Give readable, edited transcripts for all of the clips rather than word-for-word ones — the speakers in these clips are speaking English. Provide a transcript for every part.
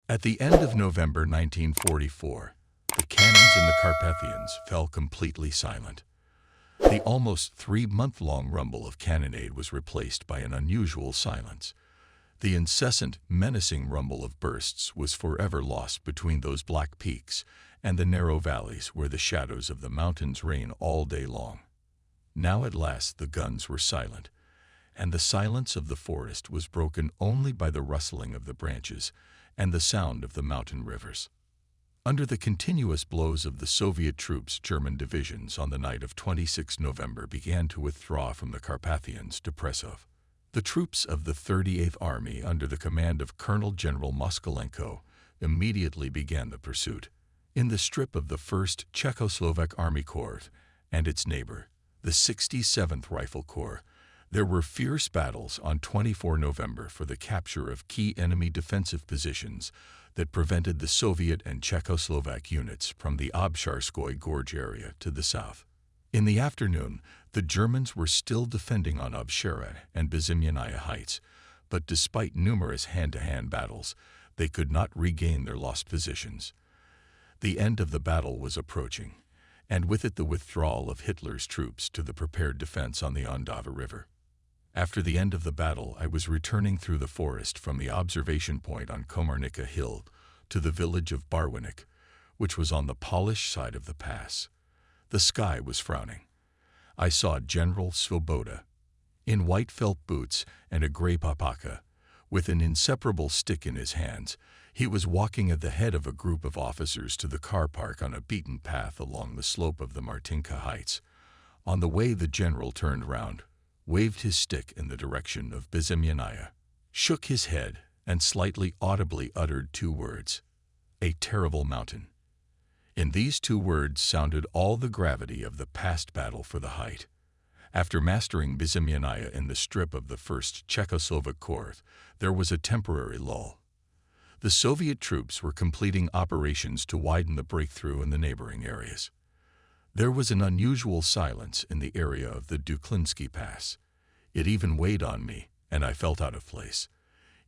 At the end of November 1944, the cannons in the Carpathians fell completely silent. The almost 3-month-long rumble of cannonade was replaced by an unusual silence. The incessant, menacing rumble of bursts was forever lost between those black peaks and the narrow valleys where the shadows of the mountains reign all day long. Now at last the guns were silent, and the silence of the forest was broken only by the rustling of the branches and the sound of the mountain rivers. Under the continuous blows of the Soviet troops, German divisions on the night of 26 November began to withdraw from the Carpathians to Prešov. The troops of the 38th Army, under the command of Colonel General Moskalenko, immediately began the pursuit. In the strip of the 1st Czechoslovak Army Corps and its neighbor, the 67th Rifle Corps, there were fierce battles on 24 November for the capture of key enemy defensive positions that prevented the Soviet and Czechoslovak units from the Obsharskoye Gorge area to the south. In the afternoon, the Germans were still defending on Obshara and Bezimyania heights, but despite numerous hand-to-hand battles, they could not regain their lost positions. The end of the battle was approaching, and with it the withdrawal of Hitler's troops to the prepared defense on the Andava River. After the end of the battle, I was returning through the forest from the observation point on Komarnica Hill to the village of Barwinek, which was on the Polish side of the pass. The sky was frowning. I saw General Svoboda, in white felt boots and a gray papaka, with an inseparable stick in his hands. He was walking at the head of a group of officers to the car park on a beaten path along the slope of the Martinka Heights. On the way, the general turned round, waved his stick in the direction of Bezimyania, shook his head, and slightly audibly uttered 2 words: "A terrible mountain." In these 2 words sounded all the gravity of the past battle for the height. After mastering Bezimyania in the strip of the 1st Czechoslovak Corps, there was a temporary lull. The Soviet troops were completing operations to widen the breakthrough in the neighboring areas. There was an unusual silence in the area of the Duklinsky Pass. It even weighed on me, and I felt out of place.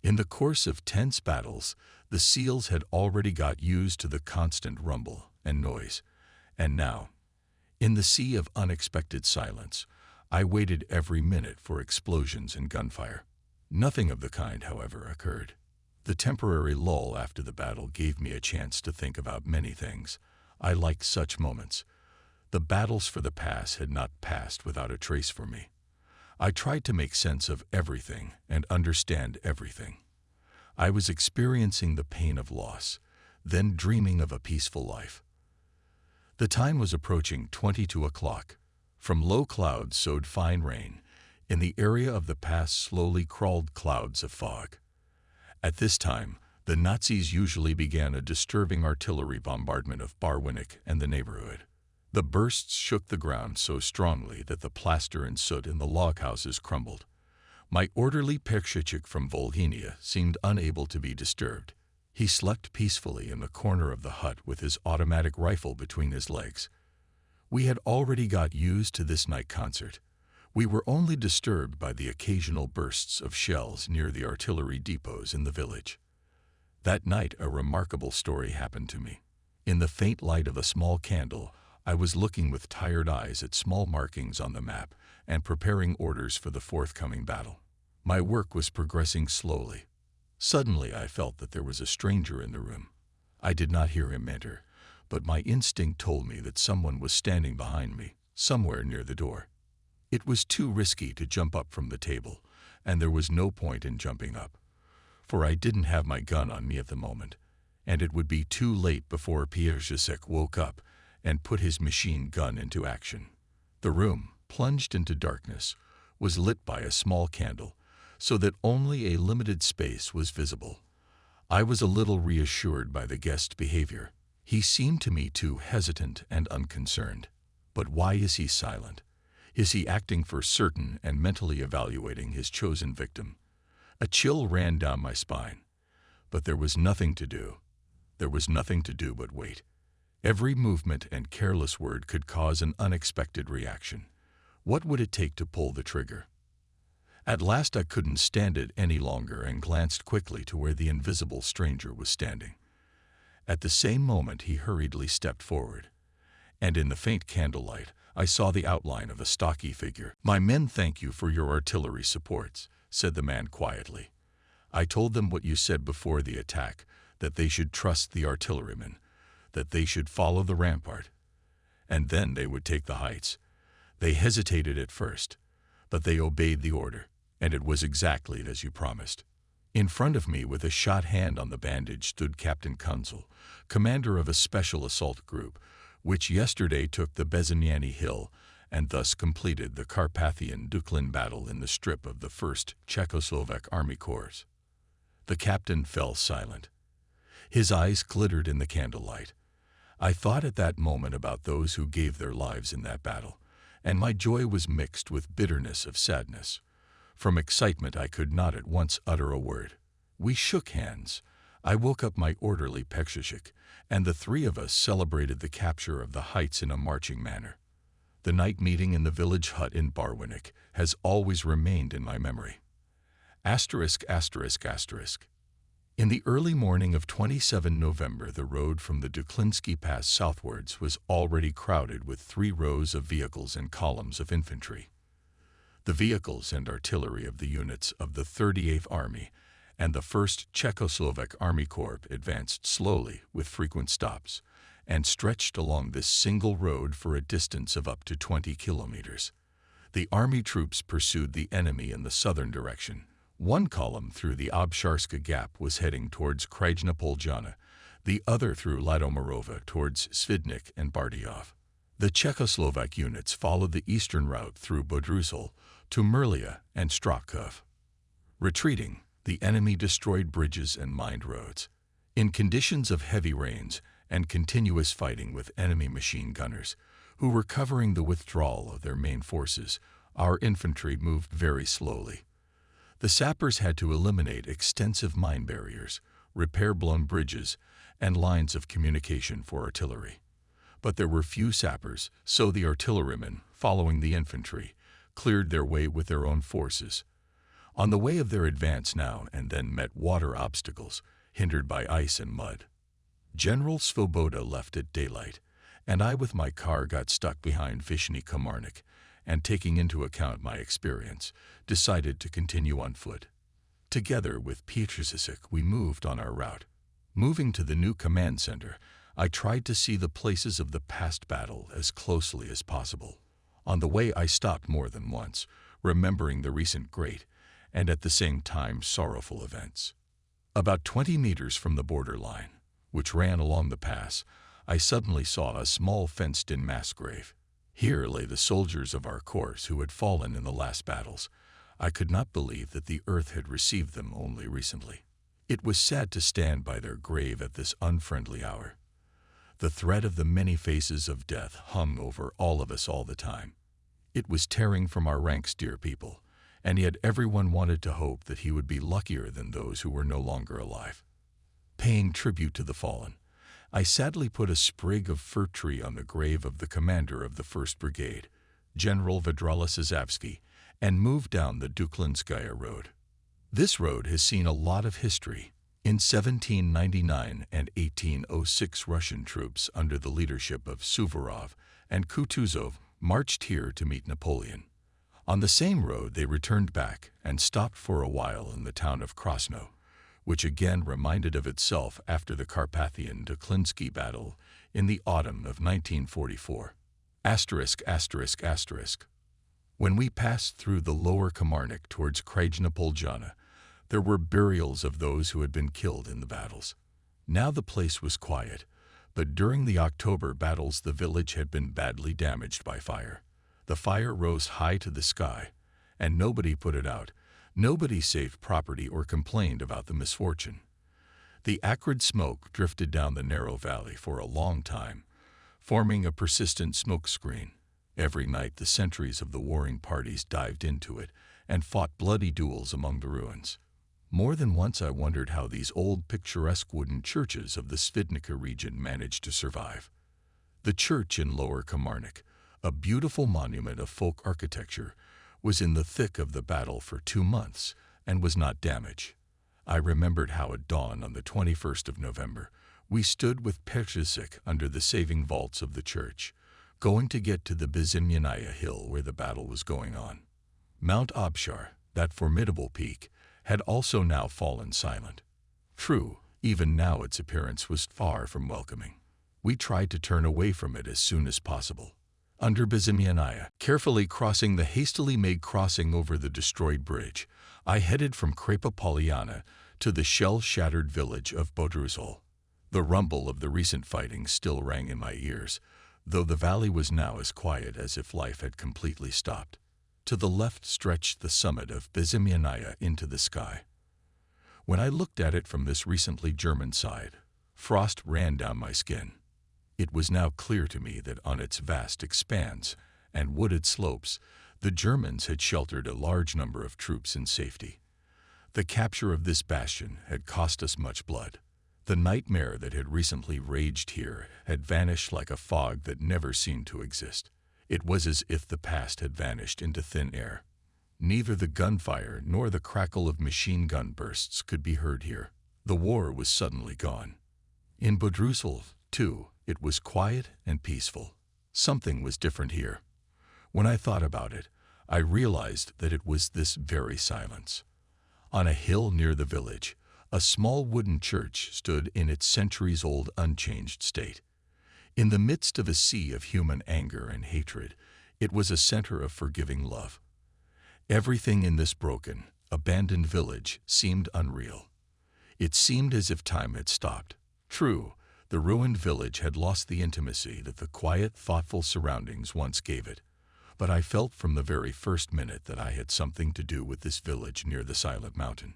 In the course of tense battles, the SEALs had already got used to the constant rumble and noise, and now, in the sea of unexpected silence, I waited every minute for explosions and gunfire. Nothing of the kind, however, occurred. The temporary lull after the battle gave me a chance to think about many things. I liked such moments. The battles for the pass had not passed without a trace for me. I tried to make sense of everything and understand everything. I was experiencing the pain of loss, then dreaming of a peaceful life. The time was approaching 22 o'clock. From low clouds sowed fine rain. In the area of the pass slowly crawled clouds of fog. At this time, the Nazis usually began a disturbing artillery bombardment of Barwinek and the neighborhood. The bursts shook the ground so strongly that the plaster and soot in the log houses crumbled. My orderly Pershchik from Volhynia seemed unable to be disturbed. He slept peacefully in the corner of the hut with his automatic rifle between his legs. We had already got used to this night concert. We were only disturbed by the occasional bursts of shells near the artillery depots in the village. That night a remarkable story happened to me. In the faint light of a small candle, I was looking with tired eyes at small markings on the map and preparing orders for the forthcoming battle. My work was progressing slowly. Suddenly I felt that there was a stranger in the room. I did not hear him enter, but my instinct told me that someone was standing behind me, somewhere near the door. It was too risky to jump up from the table, and there was no point in jumping up, for I didn't have my gun on me at the moment, and it would be too late before Pierzhasek woke up and put his machine gun into action. The room, plunged into darkness, was lit by a small candle, so that only a limited space was visible. I was a little reassured by the guest's behavior. He seemed to me too hesitant and unconcerned. But why is he silent? Is he acting for certain and mentally evaluating his chosen victim? A chill ran down my spine. But there was nothing to do. There was nothing to do but wait. Every movement and careless word could cause an unexpected reaction. What would it take to pull the trigger? At last I couldn't stand it any longer and glanced quickly to where the invisible stranger was standing. At the same moment he hurriedly stepped forward, and in the faint candlelight I saw the outline of a stocky figure. "My men thank you for your artillery supports," said the man quietly. "I told them what you said before the attack, that they should trust the artillerymen, that they should follow the rampart, and then they would take the heights. They hesitated at first, but they obeyed the order, and it was exactly as you promised." In front of me, with a shot hand on the bandage, stood Captain Kunzel, commander of a special assault group, which yesterday took the Bezyaniany Hill and thus completed the Carpathian-Duklin battle in the strip of the 1st Czechoslovak Army Corps. The captain fell silent. His eyes glittered in the candlelight. I thought at that moment about those who gave their lives in that battle, and my joy was mixed with bitterness of sadness. From excitement I could not at once utter a word. We shook hands. I woke up my orderly Pekshishik, and the three of us celebrated the capture of the heights in a marching manner. The night meeting in the village hut in Barwinik has always remained in my memory. ******. In the early morning of 27 November, the road from the Duklinsky Pass southwards was already crowded with 3 rows of vehicles and columns of infantry. The vehicles and artillery of the units of the 38th Army and the 1st Czechoslovak Army Corps advanced slowly with frequent stops and stretched along this single road for a distance of up to 20 kilometers. The army troops pursued the enemy in the southern direction. One column through the Obsharska Gap was heading towards Krajna Poljana, the other through Ladomirova towards Svidnik and Bardiov. The Czechoslovak units followed the eastern route through Bodrusel to Merlia and Strakov. Retreating, the enemy destroyed bridges and mined roads. In conditions of heavy rains and continuous fighting with enemy machine gunners, who were covering the withdrawal of their main forces, our infantry moved very slowly. The sappers had to eliminate extensive mine barriers, repair blown bridges, and lines of communication for artillery. But there were few sappers, so the artillerymen, following the infantry, cleared their way with their own forces. On the way of their advance now and then met water obstacles, hindered by ice and mud. General Svoboda left at daylight, and I with my car got stuck behind Vyshny Komarnik, and taking into account my experience, decided to continue on foot. Together with Pietrzyszyk, we moved on our route. Moving to the new command center, I tried to see the places of the past battle as closely as possible. On the way I stopped more than once, remembering the recent great, and at the same time sorrowful events. About 20 meters from the border line, which ran along the pass, I suddenly saw a small fenced-in mass grave. Here lay the soldiers of our corps who had fallen in the last battles. I could not believe that the earth had received them only recently. It was sad to stand by their grave at this unfriendly hour. The threat of the many faces of death hung over all of us all the time. It was tearing from our ranks, dear people, and yet everyone wanted to hope that he would be luckier than those who were no longer alive. Paying tribute to the fallen, I sadly put a sprig of fir tree on the grave of the commander of the 1st Brigade, General Vydrala Sazavsky, and moved down the Duklinskaya Road. This road has seen a lot of history. In 1799 and 1806, Russian troops under the leadership of Suvorov and Kutuzov marched here to meet Napoleon. On the same road they returned back and stopped for a while in the town of Krasno, which again reminded of itself after the Carpathian-Duklinsky battle in the autumn of 1944. When we passed through the lower Komarnik towards Krajna Poljana, there were burials of those who had been killed in the battles. Now the place was quiet, but during the October battles the village had been badly damaged by fire. The fire rose high to the sky, and nobody put it out. Nobody saved property or complained about the misfortune. The acrid smoke drifted down the narrow valley for a long time, forming a persistent smoke screen. Every night the sentries of the warring parties dived into it and fought bloody duels among the ruins. More than once I wondered how these old picturesque wooden churches of the Svidnica region managed to survive. The church in Lower Komarnik, a beautiful monument of folk architecture, was in the thick of the battle for 2 months and was not damaged. I remembered how at dawn on the 21st of November, we stood with perilous under the saving vaults of the church, going to get to the Bizimyanaya hill where the battle was going on. Mount Abshar, that formidable peak, had also now fallen silent. True, even now its appearance was far from welcoming. We tried to turn away from it as soon as possible. Under Bizimyanaya, carefully crossing the hastily made crossing over the destroyed bridge, I headed from Krepa Polyana to the shell-shattered village of Bodruzol. The rumble of the recent fighting still rang in my ears, though the valley was now as quiet as if life had completely stopped. To the left stretched the summit of Bizimyanaya into the sky. When I looked at it from this recently German side, frost ran down my skin. It was now clear to me that on its vast expanse and wooded slopes, the Germans had sheltered a large number of troops in safety. The capture of this bastion had cost us much blood. The nightmare that had recently raged here had vanished like a fog that never seemed to exist. It was as if the past had vanished into thin air. Neither the gunfire nor the crackle of machine gun bursts could be heard here. The war was suddenly gone. In Bodruzol, too, it was quiet and peaceful. Something was different here. When I thought about it, I realized that it was this very silence. On a hill near the village, a small wooden church stood in its centuries-old unchanged state. In the midst of a sea of human anger and hatred, it was a center of forgiving love. Everything in this broken, abandoned village seemed unreal. It seemed as if time had stopped. True, the ruined village had lost the intimacy that the quiet, thoughtful surroundings once gave it, but I felt from the very first minute that I had something to do with this village near the silent mountain.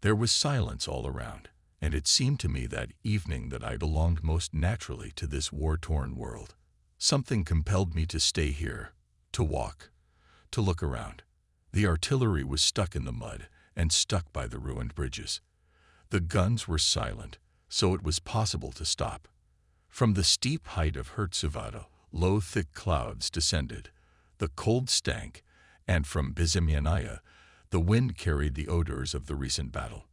There was silence all around, and it seemed to me that evening that I belonged most naturally to this war-torn world. Something compelled me to stay here, to walk, to look around. The artillery was stuck in the mud and stuck by the ruined bridges. The guns were silent, so it was possible to stop. From the steep height of Hertzevada, low thick clouds descended. The cold stank, and from Bizimyanaya, the wind carried the odors of the recent battle.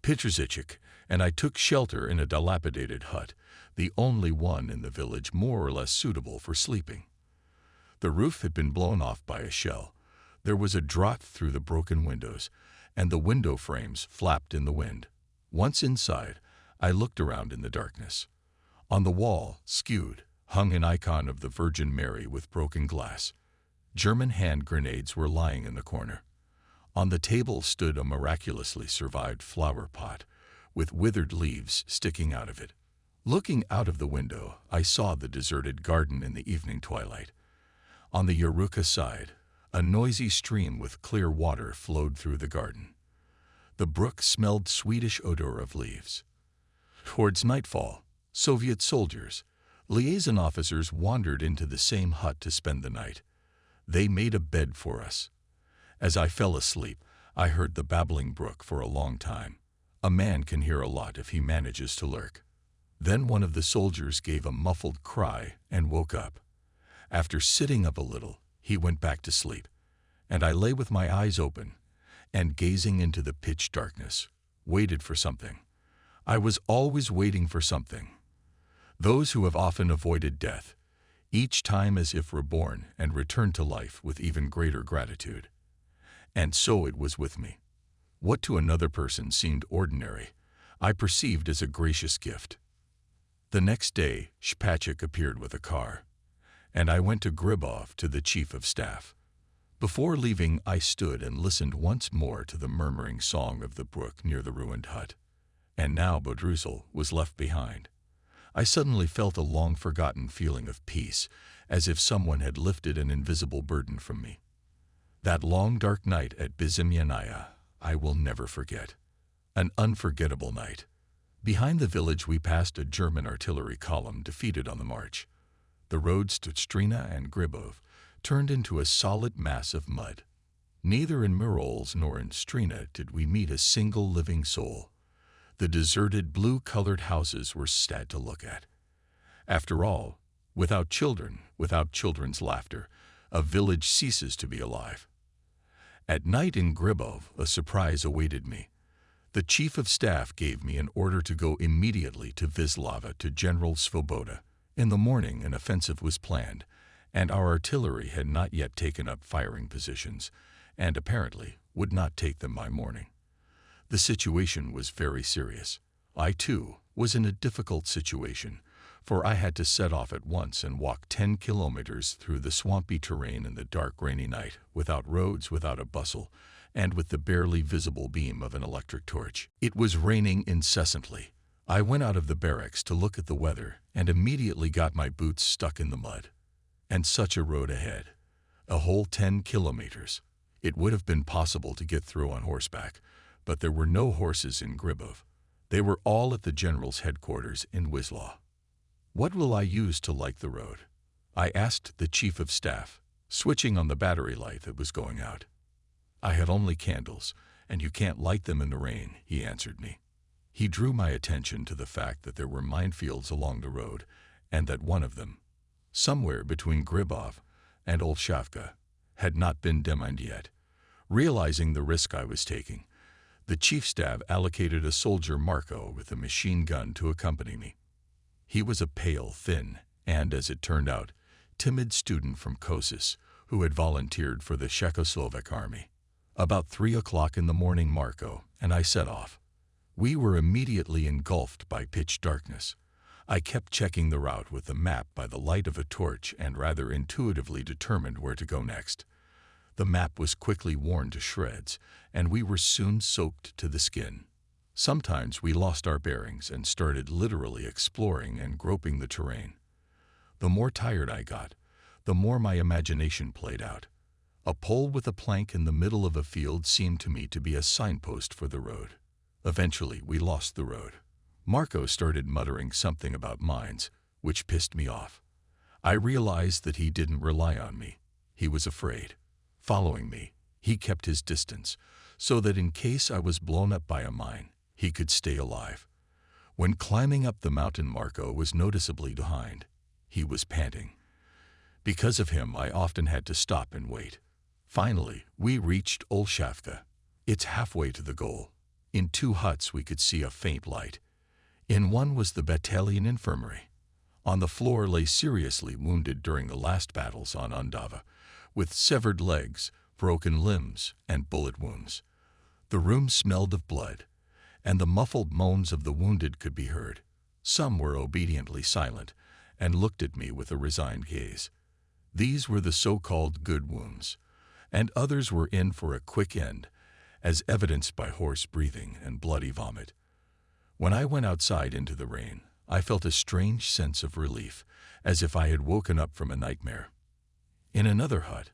Petrzichik and I took shelter in a dilapidated hut, the only one in the village more or less suitable for sleeping. The roof had been blown off by a shell. There was a draught through the broken windows, and the window frames flapped in the wind. Once inside, I looked around in the darkness. On the wall, skewed, hung an icon of the Virgin Mary with broken glass. German hand grenades were lying in the corner. On the table stood a miraculously survived flower pot, with withered leaves sticking out of it. Looking out of the window, I saw the deserted garden in the evening twilight. On the Yaruka side, a noisy stream with clear water flowed through the garden. The brook smelled sweetish odor of leaves. Towards nightfall, Soviet soldiers, liaison officers wandered into the same hut to spend the night. They made a bed for us. As I fell asleep, I heard the babbling brook for a long time. A man can hear a lot if he manages to lurk. Then one of the soldiers gave a muffled cry and woke up. After sitting up a little, he went back to sleep, and I lay with my eyes open and, gazing into the pitch darkness, waited for something. I was always waiting for something. Those who have often avoided death, each time as if reborn and returned to life with even greater gratitude. And so it was with me. What to another person seemed ordinary, I perceived as a gracious gift. The next day, Shpachik appeared with a car, and I went to Gribov to the chief of staff. Before leaving, I stood and listened once more to the murmuring song of the brook near the ruined hut. And now Bodruzol was left behind. I suddenly felt a long-forgotten feeling of peace, as if someone had lifted an invisible burden from me. That long dark night at Bizimyanaya I will never forget. An unforgettable night. Behind the village we passed a German artillery column defeated on the march. The roads to Strina and Gribov turned into a solid mass of mud. Neither in Murolsk nor in Strina did we meet a single living soul. The deserted blue-colored houses were sad to look at. After all, without children, without children's laughter, a village ceases to be alive. At night in Gribov, a surprise awaited me. The chief of staff gave me an order to go immediately to Wisława to General Svoboda. In the morning, an offensive was planned, and our artillery had not yet taken up firing positions, and apparently would not take them by morning. The situation was very serious. I, too, was in a difficult situation, for I had to set off at once and walk 10 kilometers through the swampy terrain in the dark, rainy night, without roads, without a bustle, and with the barely visible beam of an electric torch. It was raining incessantly. I went out of the barracks to look at the weather and immediately got my boots stuck in the mud. And such a road ahead. A whole 10 kilometers. It would have been possible to get through on horseback, but there were no horses in Gribov. They were all at the general's headquarters in Wisław. What will I use to light the road? I asked the chief of staff, switching on the battery light that was going out. I had only candles, and you can't light them in the rain, he answered me. He drew my attention to the fact that there were minefields along the road, and that one of them, somewhere between Gribov and Olszawka, had not been demined yet. Realizing the risk I was taking, the chief staff allocated a soldier Marco with a machine gun to accompany me. He was a pale, thin, and, as it turned out, timid student from Košice who had volunteered for the Czechoslovak army. About 3 o'clock in the morning, Marco and I set off. We were immediately engulfed by pitch darkness. I kept checking the route with the map by the light of a torch and rather intuitively determined where to go next. The map was quickly worn to shreds, and we were soon soaked to the skin. Sometimes we lost our bearings and started literally exploring and groping the terrain. The more tired I got, the more my imagination played out. A pole with a plank in the middle of a field seemed to me to be a signpost for the road. Eventually, we lost the road. Marco started muttering something about mines, which pissed me off. I realized that he didn't rely on me. He was afraid. Following me, he kept his distance, so that in case I was blown up by a mine, he could stay alive. When climbing up the mountain, Marco was noticeably behind. He was panting. Because of him, I often had to stop and wait. Finally, we reached Olszawka. It's halfway to the goal. In 2 huts we could see a faint light. In one was the battalion infirmary. On the floor lay seriously wounded during the last battles on Andava, with severed legs, broken limbs, and bullet wounds. The room smelled of blood, and the muffled moans of the wounded could be heard. Some were obediently silent and looked at me with a resigned gaze. These were the so-called good wounds, and others were in for a quick end, as evidenced by hoarse breathing and bloody vomit. When I went outside into the rain, I felt a strange sense of relief, as if I had woken up from a nightmare. In another hut,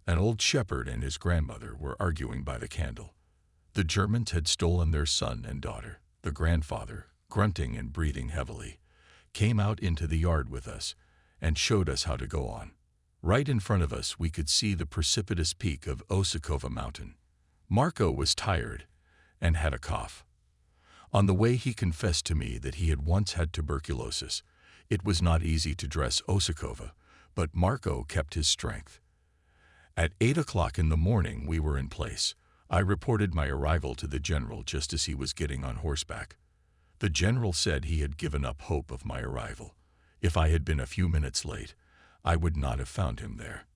an old shepherd and his grandmother were arguing by the candle. The Germans had stolen their son and daughter. The grandfather, grunting and breathing heavily, came out into the yard with us and showed us how to go on. Right in front of us we could see the precipitous peak of Osakova mountain. Marco was tired and had a cough. On the way he confessed to me that he had once had tuberculosis. It was not easy to dress Osakova, but Marco kept his strength. At 8 o'clock in the morning we were in place. I reported my arrival to the general just as he was getting on horseback. The general said he had given up hope of my arrival. If I had been a few minutes late, I would not have found him there.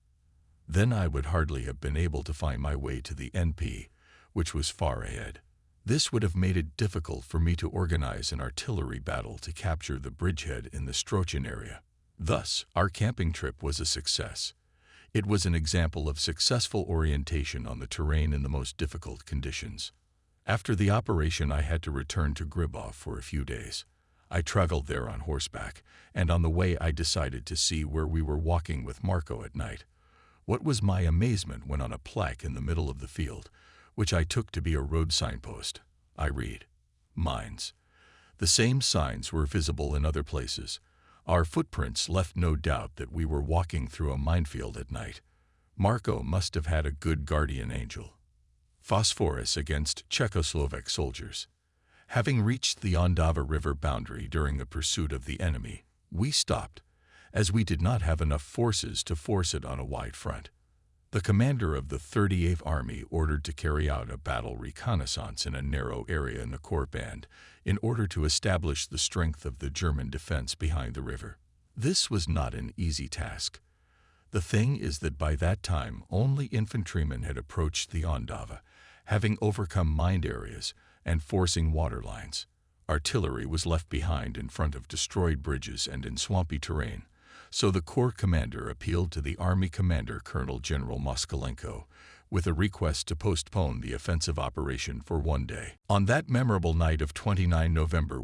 Then I would hardly have been able to find my way to the NP, which was far ahead. This would have made it difficult for me to organize an artillery battle to capture the bridgehead in the Strochin area. Thus, our camping trip was a success. It was an example of successful orientation on the terrain in the most difficult conditions. After the operation, I had to return to Gribov for a few days. I traveled there on horseback, and on the way I decided to see where we were walking with Marco at night. What was my amazement when on a plaque in the middle of the field, which I took to be a road signpost, I read, "Mines." The same signs were visible in other places. Our footprints left no doubt that we were walking through a minefield at night. Marco must have had a good guardian angel. Phosphorus against Czechoslovak soldiers. Having reached the Andava River boundary during the pursuit of the enemy, we stopped, as we did not have enough forces to force it on a wide front. The commander of the 38th Army ordered to carry out a battle reconnaissance in a narrow area in the Corps band in order to establish the strength of the German defense behind the river. This was not an easy task. The thing is that by that time only infantrymen had approached the Andava, having overcome mined areas and forcing water lines. Artillery was left behind in front of destroyed bridges and in swampy terrain, so the Corps commander appealed to the Army commander Colonel General Moskalenko with a request to postpone the offensive operation for one day. On that memorable night of 29 November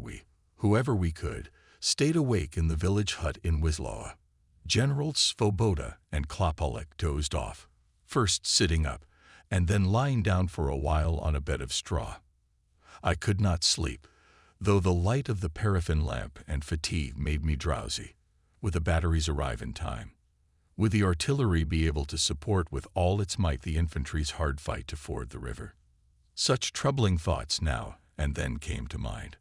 whoever we could, stayed awake in the village hut in Wisława. General Svoboda and Klopolek dozed off, first sitting up and then lying down for a while on a bed of straw. I could not sleep, though the light of the paraffin lamp and fatigue made me drowsy. Would the batteries arrive in time? Would the artillery be able to support with all its might the infantry's hard fight to ford the river? Such troubling thoughts now and then came to mind.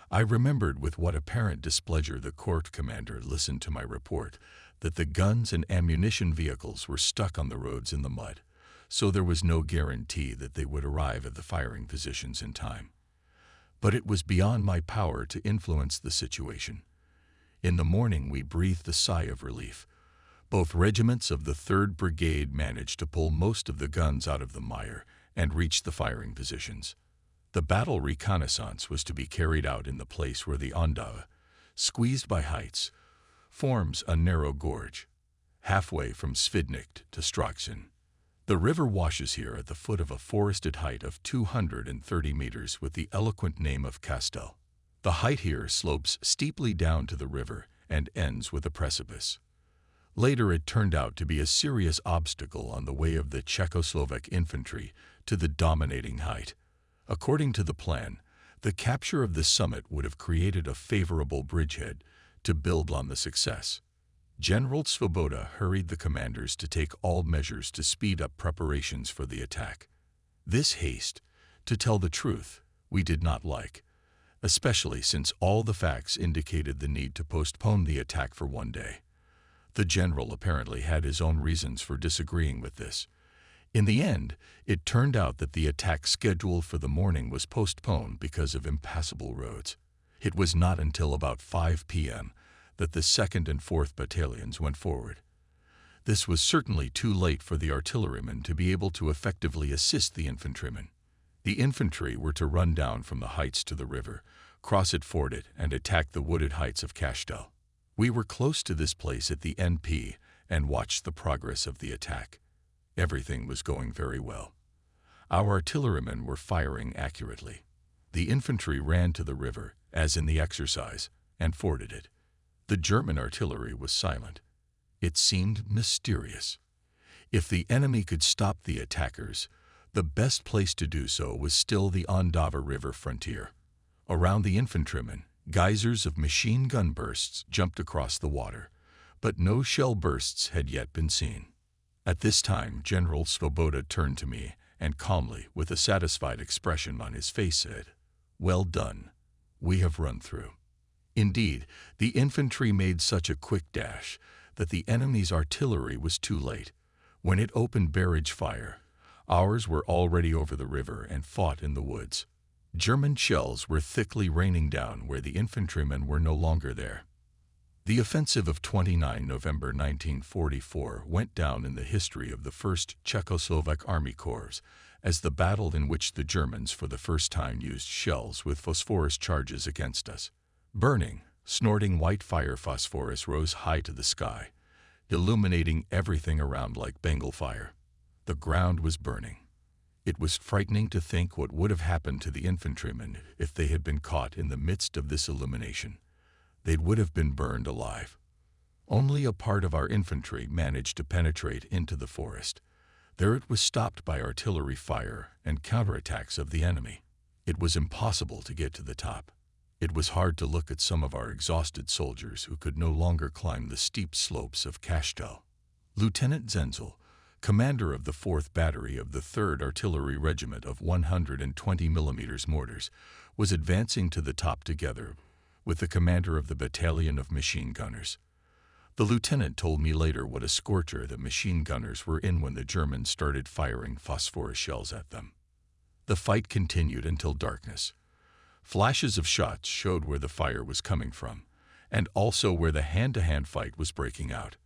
I remembered with what apparent displeasure the Corps commander listened to my report that the guns and ammunition vehicles were stuck on the roads in the mud, so there was no guarantee that they would arrive at the firing positions in time. But it was beyond my power to influence the situation. In the morning we breathed a sigh of relief. Both regiments of the 3rd Brigade managed to pull most of the guns out of the mire and reach the firing positions. The battle reconnaissance was to be carried out in the place where the Andava, squeezed by heights, forms a narrow gorge, halfway from Svidnik to Stroksin. The river washes here at the foot of a forested height of 230 meters with the eloquent name of Kastel. The height here slopes steeply down to the river and ends with a precipice. Later it turned out to be a serious obstacle on the way of the Czechoslovak infantry to the dominating height. According to the plan, the capture of the summit would have created a favorable bridgehead to build on the success. General Svoboda hurried the commanders to take all measures to speed up preparations for the attack. This haste, to tell the truth, we did not like, especially since all the facts indicated the need to postpone the attack for one day. The general apparently had his own reasons for disagreeing with this. In the end, it turned out that the attack scheduled for the morning was postponed because of impassable roads. It was not until about 5 p.m. that the 2nd and 4th battalions went forward. This was certainly too late for the artillerymen to be able to effectively assist the infantrymen. The infantry were to run down from the heights to the river, cross it, ford it, and attack the wooded heights of Kastel. We were close to this place at the NP and watched the progress of the attack. Everything was going very well. Our artillerymen were firing accurately. The infantry ran to the river, as in the exercise, and forded it. The German artillery was silent. It seemed mysterious. If the enemy could stop the attackers, the best place to do so was still the Andava River frontier. Around the infantrymen, geysers of machine gun bursts jumped across the water, but no shell bursts had yet been seen. At this time, General Svoboda turned to me and calmly, with a satisfied expression on his face, said, "Well done. We have run through." Indeed, the infantry made such a quick dash that the enemy's artillery was too late. When it opened barrage fire, ours were already over the river and fought in the woods. German shells were thickly raining down where the infantrymen were no longer there. The offensive of 29 November 1944 went down in the history of the 1st Czechoslovak Army Corps as the battle in which the Germans for the first time used shells with phosphorus charges against us. Burning, snorting white fire phosphorus rose high to the sky, illuminating everything around like Bengal fire. The ground was burning. It was frightening to think what would have happened to the infantrymen if they had been caught in the midst of this illumination. They would have been burned alive. Only a part of our infantry managed to penetrate into the forest. There it was stopped by artillery fire and counterattacks of the enemy. It was impossible to get to the top. It was hard to look at some of our exhausted soldiers who could no longer climb the steep slopes of Kastel. Lieutenant Zenzel, commander of the 4th Battery of the 3rd Artillery Regiment of 120 mm mortars, was advancing to the top together with the commander of the battalion of machine gunners. The lieutenant told me later what a scorcher the machine gunners were in when the Germans started firing phosphorus shells at them. The fight continued until darkness. Flashes of shots showed where the fire was coming from, and also where the hand-to-hand fight was breaking out.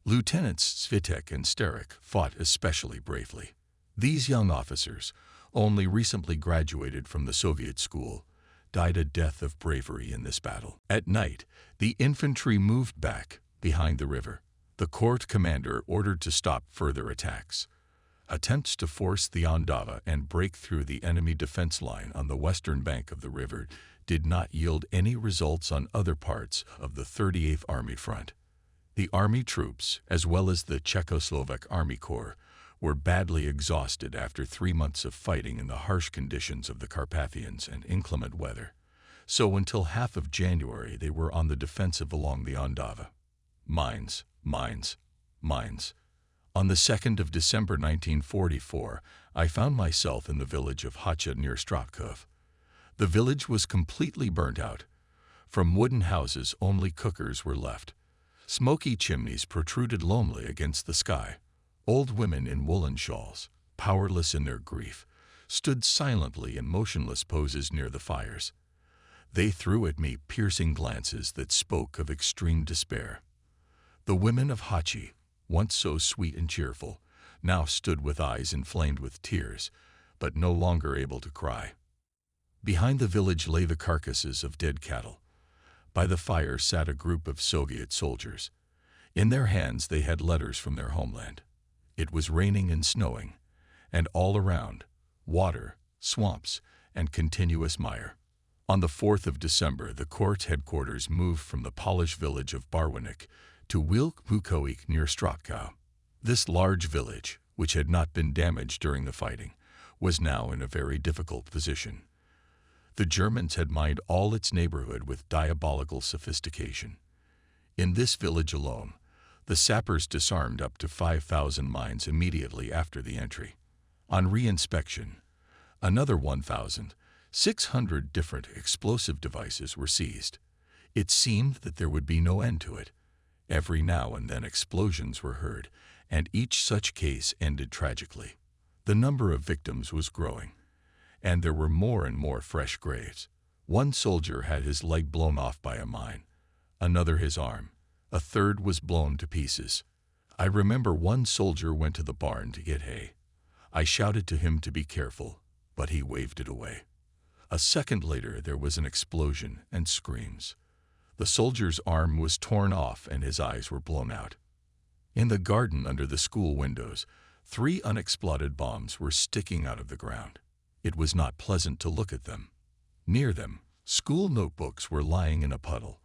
Lieutenants Svitek and Sterik fought especially bravely. These young officers, only recently graduated from the Soviet school, died a death of bravery in this battle. At night, the infantry moved back behind the river. The court commander ordered to stop further attacks. Attempts to force the Andava and break through the enemy defense line on the western bank of the river did not yield any results on other parts of the 38th Army front. The army troops, as well as the Czechoslovak Army Corps, were badly exhausted after 3 months of fighting in the harsh conditions of the Carpathians and inclement weather. So until half of January they were on the defensive along the Andava. Mines, mines, mines. On the 2nd of December 1944, I found myself in the village of Hacha near Stratkov. The village was completely burnt out. From wooden houses, only cookers were left. Smoky chimneys protruded lonely against the sky. Old women in woolen shawls, powerless in their grief, stood silently in motionless poses near the fires. They threw at me piercing glances that spoke of extreme despair. The women of Hachi, once so sweet and cheerful, now stood with eyes inflamed with tears, but no longer able to cry. Behind the village lay the carcasses of dead cattle. By the fire sat a group of Soviet soldiers. In their hands they had letters from their homeland. It was raining and snowing, and all around, water, swamps, and continuous mire. On the 4th of December, the court headquarters moved from the Polish village of Barwinek to Wilk Bukowiec near Stratkow. This large village, which had not been damaged during the fighting, was now in a very difficult position. The Germans had mined all its neighborhood with diabolical sophistication. In this village alone, the sappers disarmed up to 5,000 mines immediately after the entry. On re-inspection, another 1,600 different explosive devices were seized. It seemed that there would be no end to it. Every now and then explosions were heard, and each such case ended tragically. The number of victims was growing, and there were more and more fresh graves. One soldier had his leg blown off by a mine, another his arm, a third was blown to pieces. I remember one soldier went to the barn to get hay. I shouted to him to be careful, but he waved it away. A second later there was an explosion and screams. The soldier's arm was torn off and his eyes were blown out. In the garden under the school windows, 3 unexploded bombs were sticking out of the ground. It was not pleasant to look at them. Near them, school notebooks were lying in a puddle.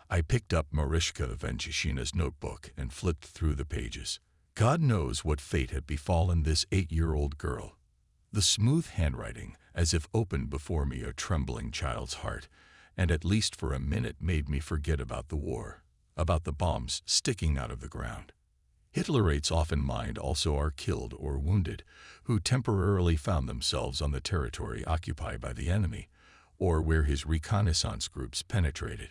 I picked up Marishka Venchishina's notebook and flipped through the pages. God knows what fate had befallen this 8-year-old girl. The smooth handwriting, as if opened before me a trembling child's heart, and at least for a minute made me forget about the war, about the bombs sticking out of the ground. Hitlerites often mined also are killed or wounded, who temporarily found themselves on the territory occupied by the enemy, or where his reconnaissance groups penetrated.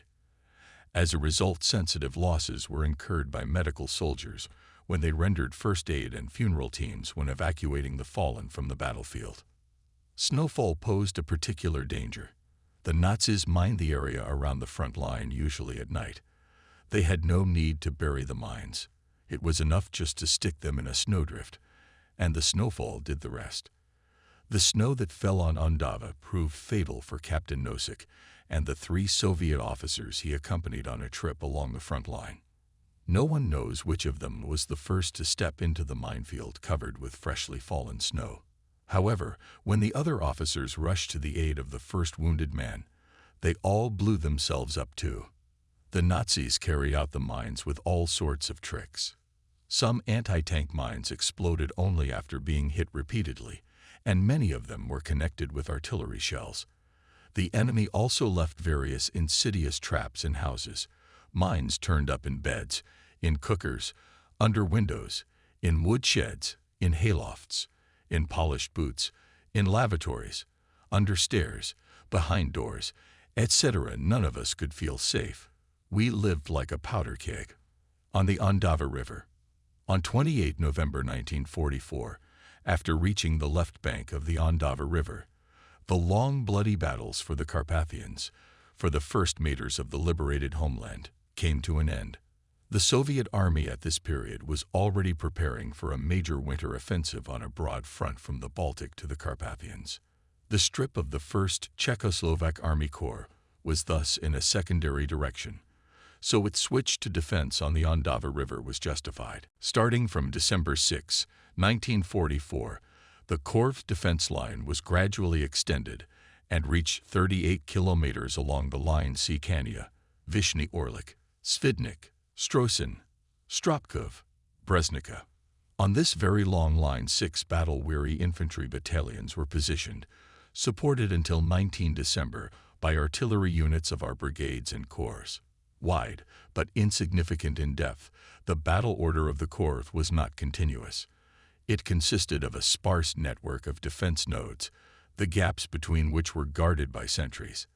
As a result, sensitive losses were incurred by medical soldiers when they rendered first aid and funeral teams when evacuating the fallen from the battlefield. Snowfall posed a particular danger. The Nazis mined the area around the front line, usually at night. They had no need to bury the mines. It was enough just to stick them in a snowdrift, and the snowfall did the rest. The snow that fell on Andava proved fatal for Captain Nosik and the 3 Soviet officers he accompanied on a trip along the front line. No one knows which of them was the first to step into the minefield covered with freshly fallen snow. However, when the other officers rushed to the aid of the first wounded man, they all blew themselves up too. The Nazis carried out the mines with all sorts of tricks. Some anti-tank mines exploded only after being hit repeatedly, and many of them were connected with artillery shells. The enemy also left various insidious traps in houses. Mines turned up in beds, in cookers, under windows, in wood sheds, in haylofts, in polished boots, in lavatories, under stairs, behind doors, etc. None of us could feel safe. We lived like a powder keg. On the Andava River. On 28 November 1944, after reaching the left bank of the Andava River, the long bloody battles for the Carpathians, for the first meters of the liberated homeland, came to an end. The Soviet army at this period was already preparing for a major winter offensive on a broad front from the Baltic to the Carpathians. The strip of the 1st Czechoslovak Army Corps was thus in a secondary direction, so its switch to defense on the Andava River was justified. Starting from December 6, 1944, the Corps' defense line was gradually extended and reached 38 kilometers along the line Sikania, Vyshny Orlik, Svidnik, Strosin, Stropkov, Breznica. On this very long line, 6 battle-weary infantry battalions were positioned, supported until 19 December by artillery units of our brigades and corps. Wide, but insignificant in depth, the battle order of the Corps was not continuous. It consisted of a sparse network of defense nodes, the gaps between which were guarded by sentries.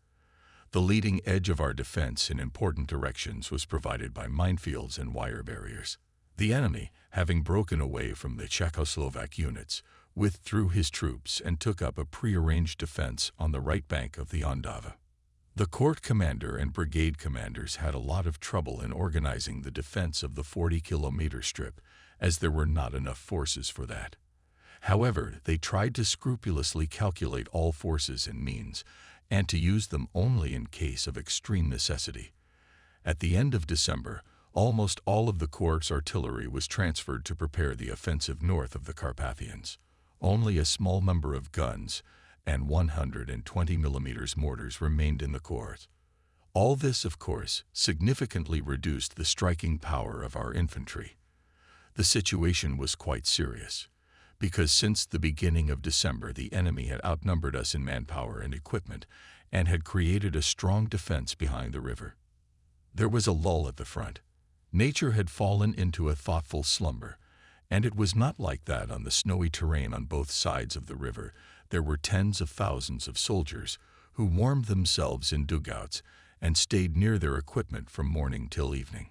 The leading edge of our defense in important directions was provided by minefields and wire barriers. The enemy, having broken away from the Czechoslovak units, withdrew his troops and took up a prearranged defense on the right bank of the Andava. The corps commander and brigade commanders had a lot of trouble in organizing the defense of the 40-kilometer strip, as there were not enough forces for that. However, they tried to scrupulously calculate all forces and means, and to use them only in case of extreme necessity. At the end of December, almost all of the Corps' artillery was transferred to prepare the offensive north of the Carpathians. Only a small number of guns and 120 mm mortars remained in the Corps. All this, of course, significantly reduced the striking power of our infantry. The situation was quite serious, because since the beginning of December the enemy had outnumbered us in manpower and equipment and had created a strong defense behind the river. There was a lull at the front. Nature had fallen into a thoughtful slumber, and it was not like that on the snowy terrain on both sides of the river. There were tens of thousands of soldiers who warmed themselves in dugouts and stayed near their equipment from morning till evening.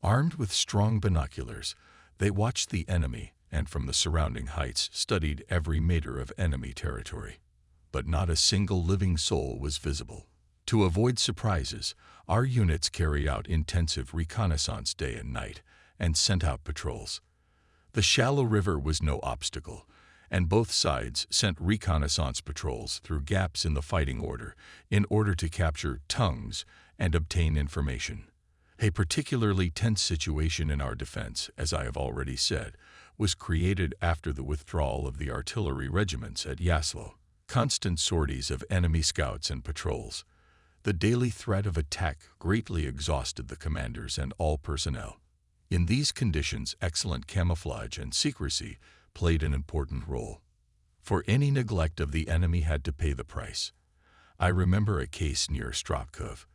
Armed with strong binoculars, they watched the enemy and from the surrounding heights studied every meter of enemy territory. But not a single living soul was visible. To avoid surprises, our units carried out intensive reconnaissance day and night and sent out patrols. The shallow river was no obstacle, and both sides sent reconnaissance patrols through gaps in the fighting order in order to capture tongues and obtain information. A particularly tense situation in our defense, as I have already said, was created after the withdrawal of the artillery regiments at Jaslo. Constant sorties of enemy scouts and patrols. The daily threat of attack greatly exhausted the commanders and all personnel. In these conditions, excellent camouflage and secrecy played an important role, for any neglect of the enemy had to pay the price. I remember a case near Stropkov.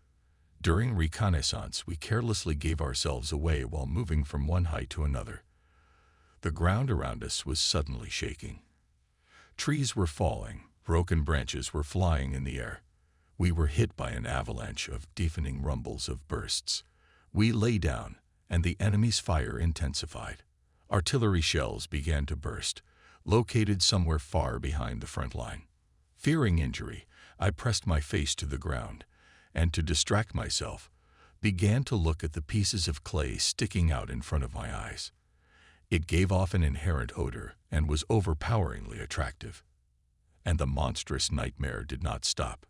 During reconnaissance, we carelessly gave ourselves away while moving from one height to another. The ground around us was suddenly shaking. Trees were falling, broken branches were flying in the air. We were hit by an avalanche of deafening rumbles of bursts. We lay down, and the enemy's fire intensified. Artillery shells began to burst, located somewhere far behind the front line. Fearing injury, I pressed my face to the ground, and to distract myself, began to look at the pieces of clay sticking out in front of my eyes. It gave off an inherent odor and was overpoweringly attractive. And the monstrous nightmare did not stop.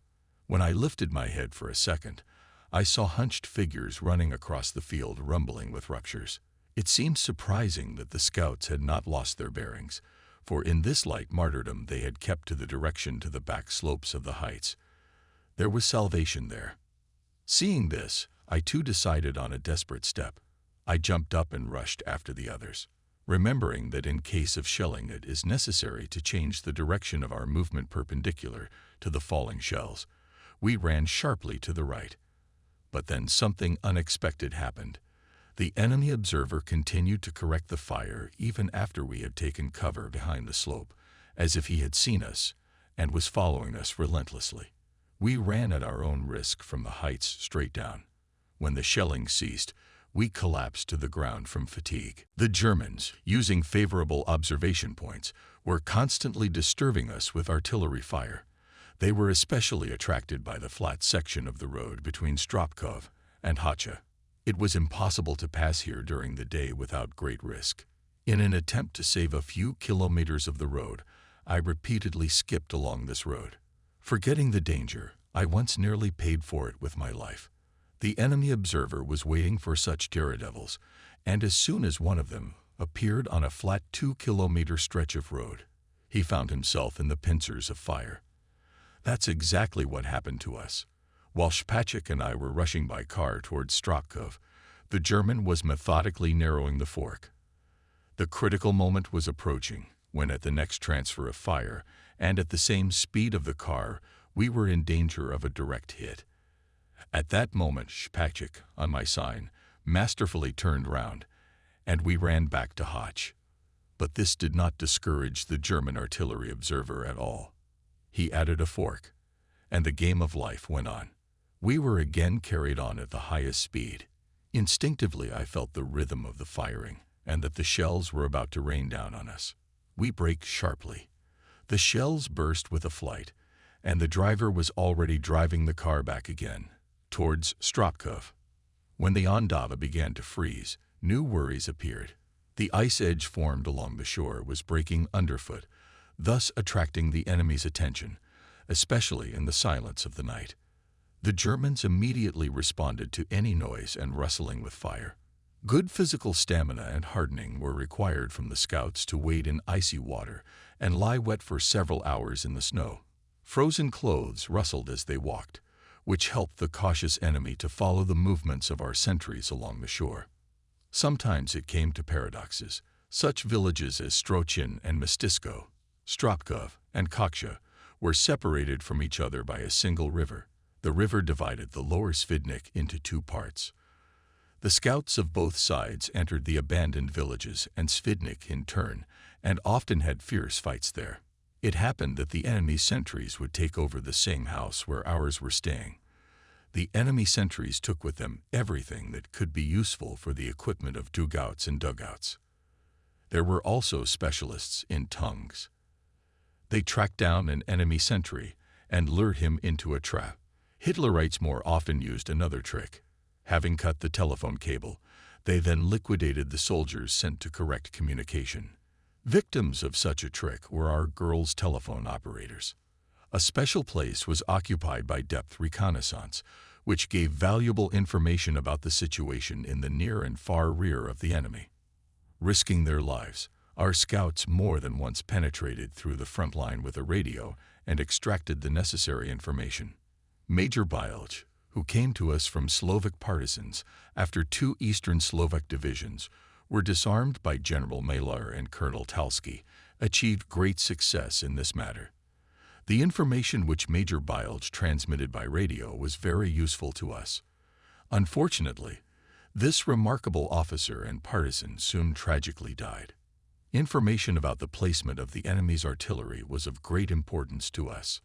When I lifted my head for a second, I saw hunched figures running across the field rumbling with ruptures. It seemed surprising that the scouts had not lost their bearings, for in this light martyrdom they had kept to the direction to the back slopes of the heights. There was salvation there. Seeing this, I too decided on a desperate step. I jumped up and rushed after the others, remembering that in case of shelling it is necessary to change the direction of our movement perpendicular to the falling shells. We ran sharply to the right. But then something unexpected happened. The enemy observer continued to correct the fire even after we had taken cover behind the slope, as if he had seen us and was following us relentlessly. We ran at our own risk from the heights straight down. When the shelling ceased, We collapsed to the ground from fatigue. The Germans, using favorable observation points, were constantly disturbing us with artillery fire. They were especially attracted by the flat section of the road between Stropkov and Hacha. It was impossible to pass here during the day without great risk. In an attempt to save a few kilometers of the road, I repeatedly skipped along this road. Forgetting the danger, I once nearly paid for it with my life. The enemy observer was waiting for such daredevils, and as soon as one of them appeared on a flat 2-kilometer stretch of road, he found himself in the pincers of fire. That's exactly what happened to us. While Shpachik and I were rushing by car towards Stropkov, the German was methodically narrowing the fork. The critical moment was approaching when, at the next transfer of fire and at the same speed of the car, we were in danger of a direct hit. At that moment, Shpachik, on my sign, masterfully turned round, and we ran back to Hoch. But this did not discourage the German artillery observer at all. He added a fork, and the game of life went on. We were again carried on at the highest speed. Instinctively, I felt the rhythm of the firing, and that the shells were about to rain down on us. We braked sharply. The shells burst with a flight, and the driver was already driving the car back again, towards Stropkov. When the Andava began to freeze, new worries appeared. The ice edge formed along the shore was breaking underfoot, thus attracting the enemy's attention, especially in the silence of the night. The Germans immediately responded to any noise and rustling with fire. Good physical stamina and hardening were required from the scouts to wade in icy water and lie wet for several hours in the snow. Frozen clothes rustled as they walked, which helped the cautious enemy to follow the movements of our sentries along the shore. Sometimes it came to paradoxes. Such villages as Strochin and Mstisko, Stropkov and Koksha were separated from each other by a single river. The river divided the lower Svidnik into two parts. The scouts of both sides entered the abandoned villages and Svidnik in turn, and often had fierce fights there. It happened that the enemy's sentries would take over the same house where ours were staying. The enemy sentries took with them everything that could be useful for the equipment of dugouts and dugouts. There were also specialists in tongues. They tracked down an enemy sentry and lured him into a trap. Hitlerites more often used another trick. Having cut the telephone cable, they then liquidated the soldiers sent to correct communication. Victims of such a trick were our girls' telephone operators. A special place was occupied by depth reconnaissance, which gave valuable information about the situation in the near and far rear of the enemy. Risking their lives, our scouts more than once penetrated through the front line with a radio and extracted the necessary information. Major Bilge, who came to us from Slovak partisans after 2 Eastern Slovak divisions, were disarmed by General Malar and Colonel Talski, achieved great success in this matter. The information which Major Bilge transmitted by radio was very useful to us. Unfortunately, this remarkable officer and partisan soon tragically died. Information about the placement of the enemy's artillery was of great importance to us.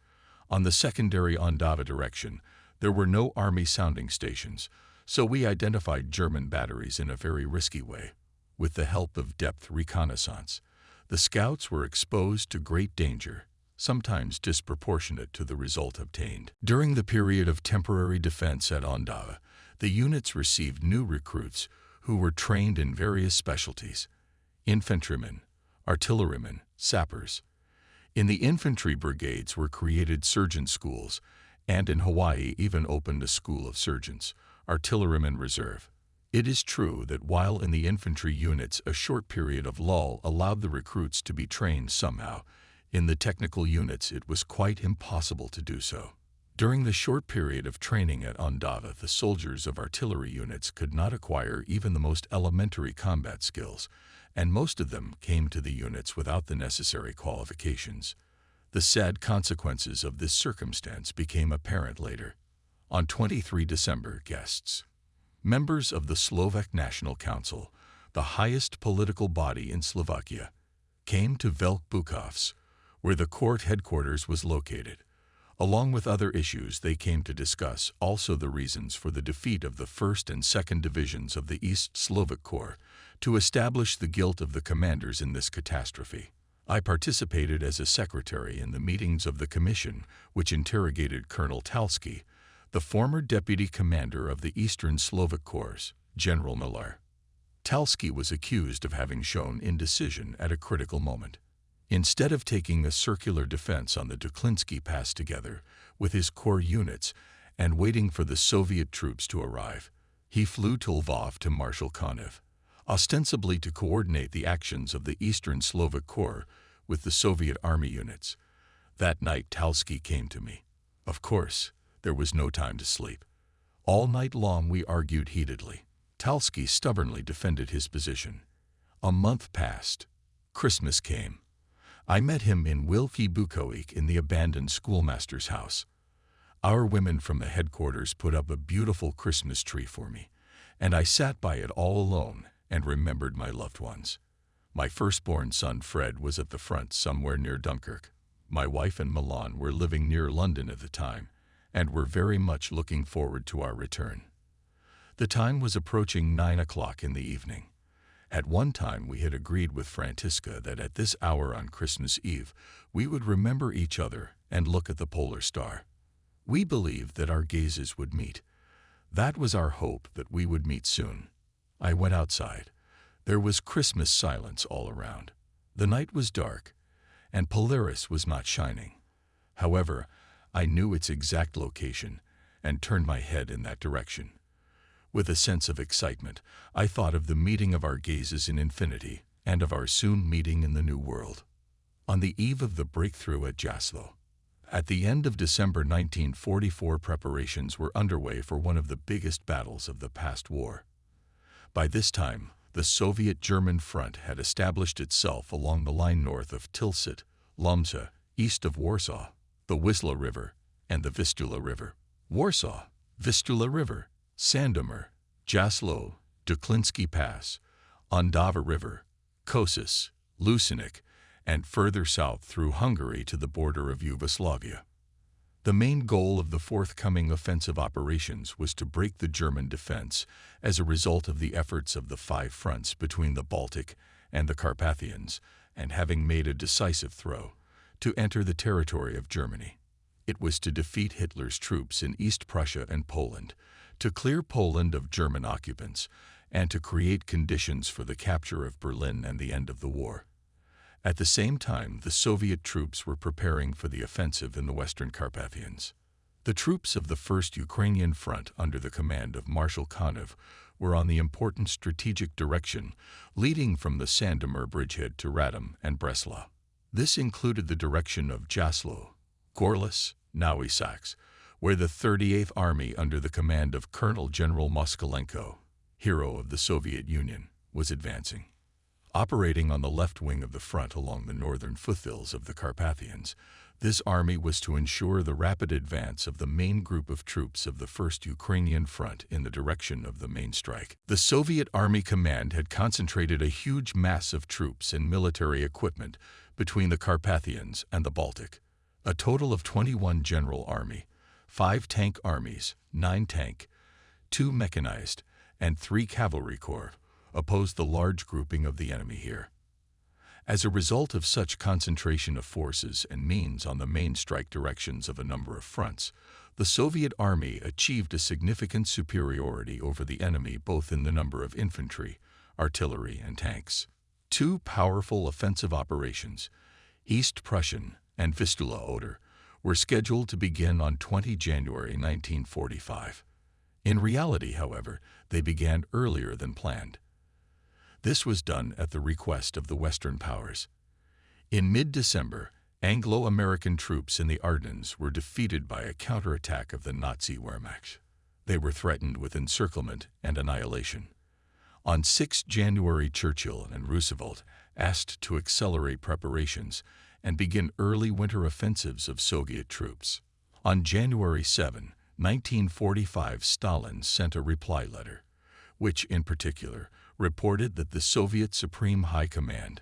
On the secondary Andava direction, there were no army sounding stations, so we identified German batteries in a very risky way. With the help of depth reconnaissance, the scouts were exposed to great danger, sometimes disproportionate to the result obtained. During the period of temporary defense at Andava, the units received new recruits who were trained in various specialties: infantrymen, artillerymen, sappers. In the infantry brigades were created surgeon schools, and in Hawaii even opened a school of surgeons, artillerymen reserve. It is true that while in the infantry units a short period of lull allowed the recruits to be trained somehow, in the technical units it was quite impossible to do so. During the short period of training at Andava, the soldiers of artillery units could not acquire even the most elementary combat skills, and most of them came to the units without the necessary qualifications. The sad consequences of this circumstance became apparent later. On 23 December, guests, members of the Slovak National Council, the highest political body in Slovakia, came to Velk Bukovs, where the court headquarters was located. Along with other issues, they came to discuss also the reasons for the defeat of the 1st and 2nd Divisions of the East Slovak Corps, to establish the guilt of the commanders in this catastrophe. I participated as a secretary in the meetings of the commission, which interrogated Colonel Talski, the former deputy commander of the Eastern Slovak Corps, General Miller. Talski was accused of having shown indecision at a critical moment. Instead of taking a circular defense on the Duklinsky Pass together with his corps units and waiting for the Soviet troops to arrive, he flew to Lvov to Marshal Konev, ostensibly to coordinate the actions of the Eastern Slovak Corps with the Soviet army units. That night Talski came to me. Of course, there was no time to sleep. All night long we argued heatedly. Talski stubbornly defended his position. A month passed. Christmas came. I met him in Wilki Bukovic in the abandoned schoolmaster's house. Our women from the headquarters put up a beautiful Christmas tree for me, and I sat by it all alone and remembered my loved ones. My firstborn son Fred was at the front somewhere near Dunkirk. My wife and Milan were living near London at the time, and were very much looking forward to our return. The time was approaching 9 o'clock in the evening. At one time we had agreed with Frantiska that at this hour on Christmas Eve we would remember each other and look at the polar star. We believed that our gazes would meet. That was our hope, that we would meet soon. I went outside. There was Christmas silence all around. The night was dark, and Polaris was not shining. However, I knew its exact location and turned my head in that direction. With a sense of excitement, I thought of the meeting of our gazes in infinity and of our soon meeting in the new world. On the eve of the breakthrough at Jaslo, at the end of December 1944, preparations were underway for one of the biggest battles of the past war. By this time, the Soviet-German front had established itself along the line north of Tilsit, Lomza, east of Warsaw, the Wisła River, and the Vistula River. Warsaw, Vistula River, Sandomir, Jaslo, Duklinsky Pass, Andava River, Kosice, Lucenic, and further south through Hungary to the border of Yugoslavia. The main goal of the forthcoming offensive operations was to break the German defense as a result of the efforts of the 5 fronts between the Baltic and the Carpathians, and having made a decisive throw, to enter the territory of Germany. It was to defeat Hitler's troops in East Prussia and Poland, to clear Poland of German occupants, and to create conditions for the capture of Berlin and the end of the war. At the same time, the Soviet troops were preparing for the offensive in the Western Carpathians. The troops of the First Ukrainian Front under the command of Marshal Konev were on the important strategic direction leading from the Sandomir bridgehead to Radom and Breslau. This included the direction of Jaslo, Gorlice, Nowy Sącz, where the 38th Army under the command of Colonel General Moskalenko, hero of the Soviet Union, was advancing. Operating on the left wing of the front along the northern foothills of the Carpathians, this army was to ensure the rapid advance of the main group of troops of the First Ukrainian Front in the direction of the main strike. The Soviet Army Command had concentrated a huge mass of troops and military equipment between the Carpathians and the Baltic. A total of 21 general army, 5 tank armies, 9 tank, 2 mechanized, and 3 cavalry corps opposed the large grouping of the enemy here. As a result of such concentration of forces and means on the main strike directions of a number of fronts, the Soviet army achieved a significant superiority over the enemy both in the number of infantry, artillery, and tanks. 2 powerful offensive operations, East Prussian and Vistula Oder, were scheduled to begin on 20 January 1945. In reality, however, they began earlier than planned. This was done at the request of the Western powers. In mid-December, Anglo-American troops in the Ardennes were defeated by a counterattack of the Nazi Wehrmacht. They were threatened with encirclement and annihilation. On 6 January, Churchill and Roosevelt asked to accelerate preparations and begin early winter offensives of Soviet troops. On January 7, 1945, Stalin sent a reply letter, which, in particular, reported that the Soviet Supreme High Command,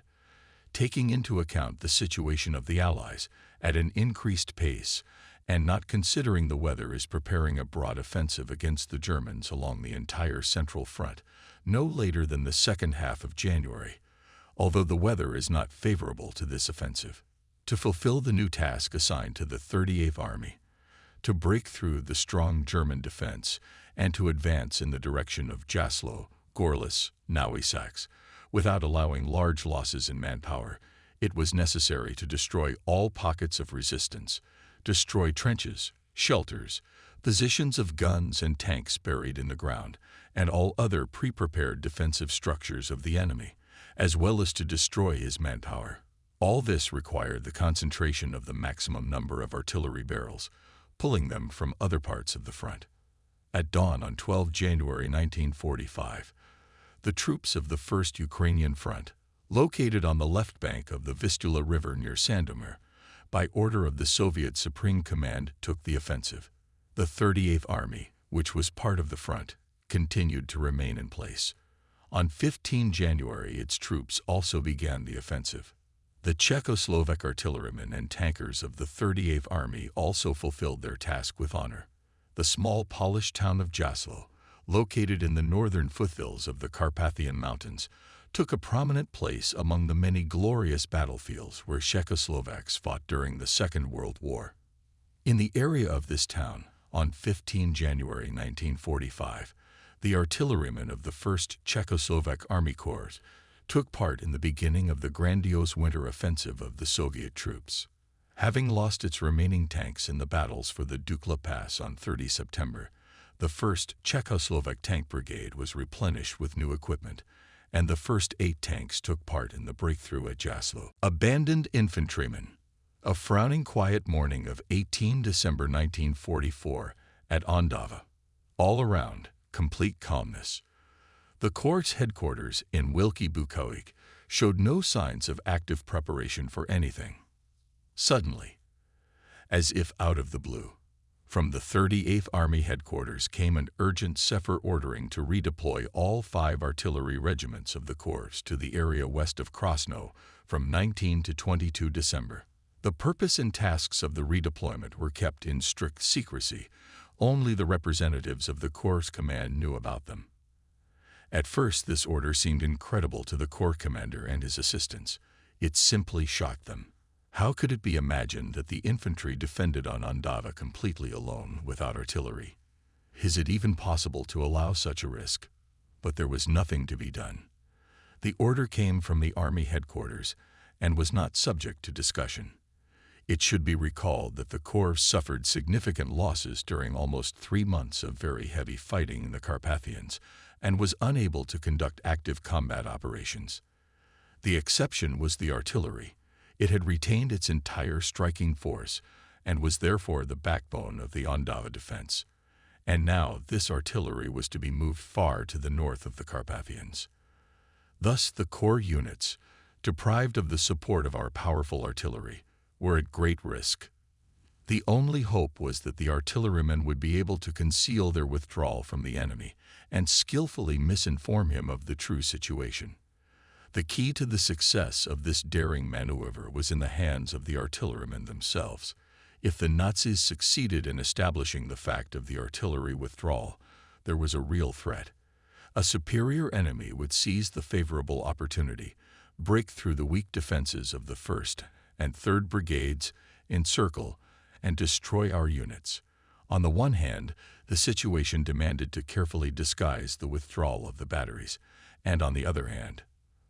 taking into account the situation of the Allies at an increased pace and not considering the weather is preparing a broad offensive against the Germans along the entire central front, no later than the second half of January, although the weather is not favorable to this offensive. To fulfill the new task assigned to the 38th Army, to break through the strong German defense and to advance in the direction of Jaslo, Gorlice, Nowy-Sącz, without allowing large losses in manpower, it was necessary to destroy all pockets of resistance, destroy trenches, shelters, positions of guns and tanks buried in the ground, and all other pre-prepared defensive structures of the enemy, as well as to destroy his manpower. All this required the concentration of the maximum number of artillery barrels, pulling them from other parts of the front. At dawn on 12 January 1945, the troops of the 1st Ukrainian Front, located on the left bank of the Vistula River near Sandomir, by order of the Soviet Supreme Command, took the offensive. The 38th Army, which was part of the front, continued to remain in place. On 15 January, its troops also began the offensive. The Czechoslovak artillerymen and tankers of the 38th Army also fulfilled their task with honor. The small Polish town of Jaslo, located in the northern foothills of the Carpathian Mountains, took a prominent place among the many glorious battlefields where Czechoslovaks fought during the Second World War. In the area of this town, on 15 January 1945, the artillerymen of the 1st Czechoslovak Army Corps took part in the beginning of the grandiose winter offensive of the Soviet troops. Having lost its remaining tanks in the battles for the Dukla Pass on 30 September, the 1st Czechoslovak Tank Brigade was replenished with new equipment, and the first 8 tanks took part in the breakthrough at Jaslo. Abandoned infantrymen. A frowning quiet morning of 18 December 1944 at Andava. All around, complete calmness. The Corps' headquarters in Wielki Bukowiec showed no signs of active preparation for anything. Suddenly, as if out of the blue, from the 38th Army headquarters came an urgent SEFER ordering to redeploy all 5 artillery regiments of the Corps to the area west of Krosno from 19 to 22 December. The purpose and tasks of the redeployment were kept in strict secrecy. Only the representatives of the Corps command knew about them. At first, this order seemed incredible to the Corps commander and his assistants. It simply shocked them. How could it be imagined that the infantry defended on Andava completely alone, without artillery? Is it even possible to allow such a risk? But there was nothing to be done. The order came from the Army headquarters and was not subject to discussion. It should be recalled that the Corps suffered significant losses during almost 3 months of very heavy fighting in the Carpathians and was unable to conduct active combat operations. The exception was the artillery. It had retained its entire striking force and was therefore the backbone of the Andava defense. And now this artillery was to be moved far to the north of the Carpathians. Thus the Corps units, deprived of the support of our powerful artillery, were at great risk. The only hope was that the artillerymen would be able to conceal their withdrawal from the enemy and skillfully misinform him of the true situation. The key to the success of this daring maneuver was in the hands of the artillerymen themselves. If the Nazis succeeded in establishing the fact of the artillery withdrawal, there was a real threat. A superior enemy would seize the favorable opportunity, break through the weak defenses of the 1st and 3rd Brigades, encircle, and destroy our units. On the one hand, the situation demanded to carefully disguise the withdrawal of the batteries, and on the other hand,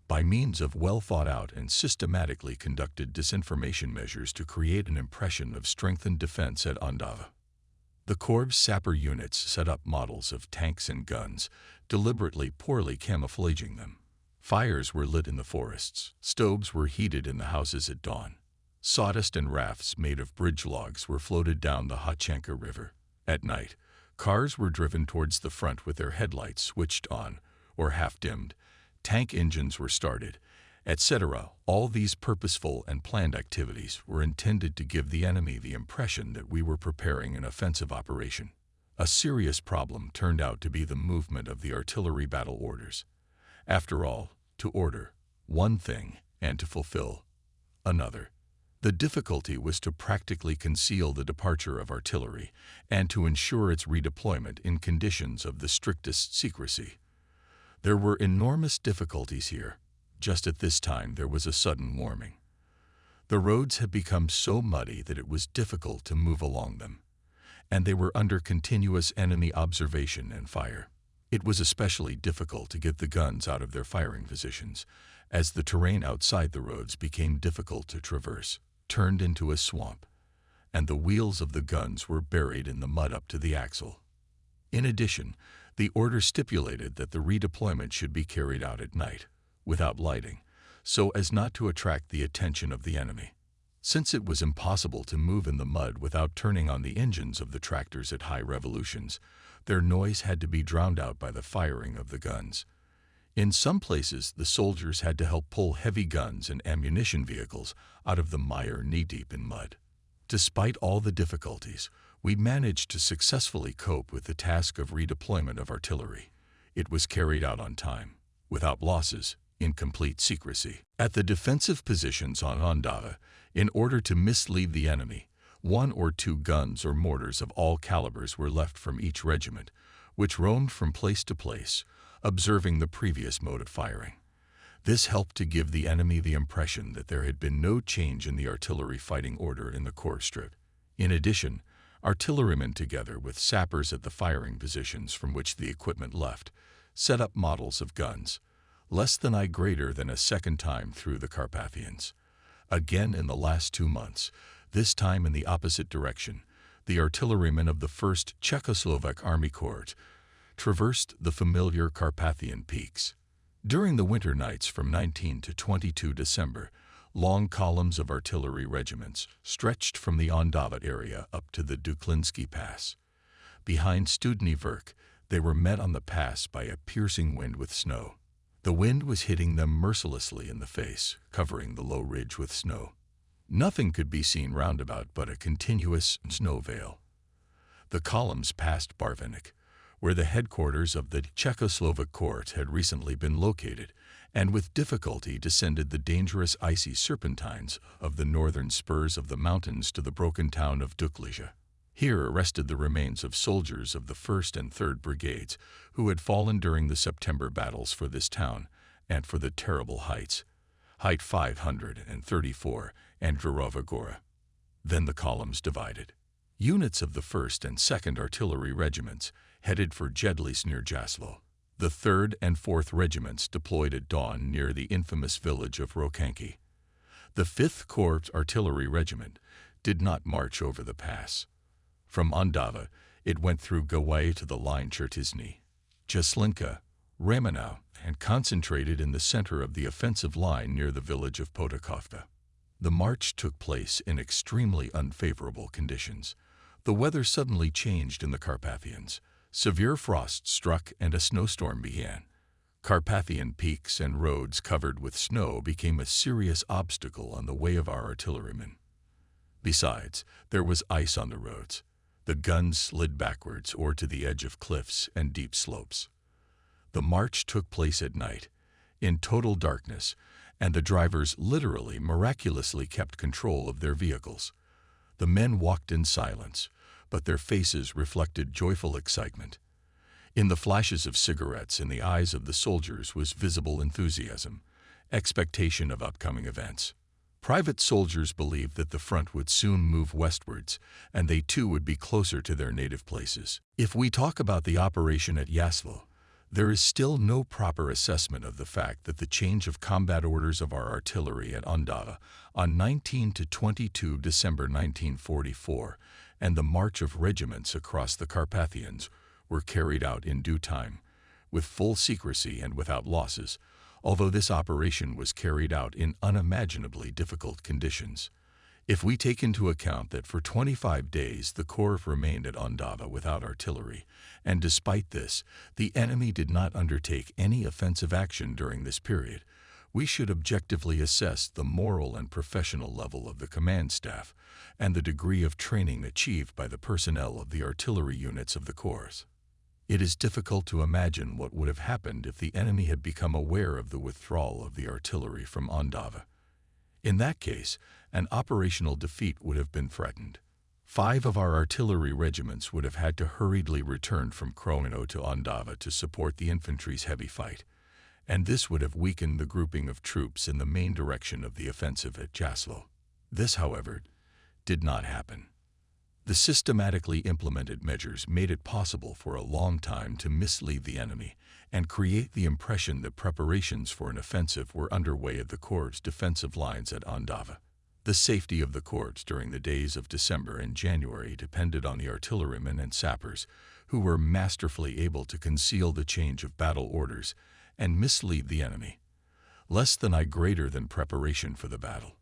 by means of well-thought-out and systematically conducted disinformation measures to create an impression of strengthened defense at Andava. The Corps sapper units set up models of tanks and guns, deliberately poorly camouflaging them. Fires were lit in the forests. Stoves were heated in the houses at dawn. Sawdust and rafts made of bridge logs were floated down the Hachenka River. At night, cars were driven towards the front with their headlights switched on or half-dimmed. Tank engines were started, etc. All these purposeful and planned activities were intended to give the enemy the impression that we were preparing an offensive operation. A serious problem turned out to be the movement of the artillery battle orders. After all, to order one thing and to fulfill another. The difficulty was to practically conceal the departure of artillery and to ensure its redeployment in conditions of the strictest secrecy. There were enormous difficulties here. Just at this time there was a sudden warming. The roads had become so muddy that it was difficult to move along them, and they were under continuous enemy observation and fire. It was especially difficult to get the guns out of their firing positions, as the terrain outside the roads became difficult to traverse, turned into a swamp, and the wheels of the guns were buried in the mud up to the axle. In addition, the order stipulated that the redeployment should be carried out at night, without lighting, so as not to attract the attention of the enemy. Since it was impossible to move in the mud without turning on the engines of the tractors at high revolutions, their noise had to be drowned out by the firing of the guns. In some places, the soldiers had to help pull heavy guns and ammunition vehicles out of the mire knee-deep in mud. Despite all the difficulties, we managed to successfully cope with the task of redeployment of artillery. It was carried out on time, without losses, in complete secrecy. At the defensive positions on Andava, in order to mislead the enemy, 1 or 2 guns or mortars of all calibers were left from each regiment, which roamed from place to place, observing the previous mode of firing. This helped to give the enemy the impression that there had been no change in the artillery fighting order in the corps strip. In addition, artillerymen, together with sappers at the firing positions from which the equipment left, set up models of guns, less than I greater than a second time through the Carpathians. Again in the last 2 months, this time in the opposite direction, the artillerymen of the 1st Czechoslovak Army Corps traversed the familiar Carpathian peaks. During the winter nights from 19 to 22 December, long columns of artillery regiments stretched from the Andava area up to the Duklinski Pass. Behind Studny Vrch, they were met on the pass by a piercing wind with snow. The wind was hitting them mercilessly in the face, covering the low ridge with snow. Nothing could be seen roundabout but a continuous snow veil. The columns passed Barvenik, where the headquarters of the Czechoslovak Corps had recently been located, and with difficulty descended the dangerous icy serpentines of the northern spurs of the mountains to the broken town of Duklija. Here rested the remains of soldiers of the 1st and 3rd Brigades who had fallen during the September battles for this town and for the terrible heights, height 534 and Drurova Gora. Then the columns divided. Units of the 1st and 2nd Artillery Regiments headed for Jedlis near Jaslo. The 3rd and 4th Regiments deployed at dawn near the infamous village of Rokanki. The 5th Corps Artillery Regiment did not march over the pass. From Andava, it went through Gawai to the line Chertizny, Jaslinka, Ramanow, and concentrated in the center of the offensive line near the village of Potakovka. The march took place in extremely unfavorable conditions. The weather suddenly changed in the Carpathians. Severe frost struck and a snowstorm began. Carpathian peaks and roads covered with snow became a serious obstacle on the way of our artillerymen. Besides, there was ice on the roads. The guns slid backwards or to the edge of cliffs and deep slopes. The march took place at night, in total darkness, and the drivers literally miraculously kept control of their vehicles. The men walked in silence, but their faces reflected joyful excitement. In the flashes of cigarettes in the eyes of the soldiers was visible enthusiasm, expectation of upcoming events. Private soldiers believed that the front would soon move westwards, and they too would be closer to their native places. If we talk about the operation at Jaslo, there is still no proper assessment of the fact that the change of combat orders of our artillery at Andava on 19 to 22 December 1944 and the march of regiments across the Carpathians were carried out in due time, with full secrecy and without losses, although this operation was carried out in unimaginably difficult conditions. If we take into account that for 25 days the Corps remained at Andava without artillery, and despite this, the enemy did not undertake any offensive action during this period, we should objectively assess the moral and professional level of the command staff and the degree of training achieved by the personnel of the artillery units of the Corps. It is difficult to imagine what would have happened if the enemy had become aware of the withdrawal of the artillery from Andava. In that case, an operational defeat would have been threatened. 5 of our artillery regiments would have had to hurriedly return from Kroino to Andava to support the infantry's heavy fight, and this would have weakened the grouping of troops in the main direction of the offensive at Jaslo. This, however, did not happen. The systematically implemented measures made it possible for a long time to mislead the enemy and create the impression that preparations for an offensive were underway at the Corps' defensive lines at Andava. The safety of the Corps during the days of December and January depended on the artillerymen and sappers, who were masterfully able to conceal the change of battle orders and mislead the enemy. Less than greater than preparation for the battle.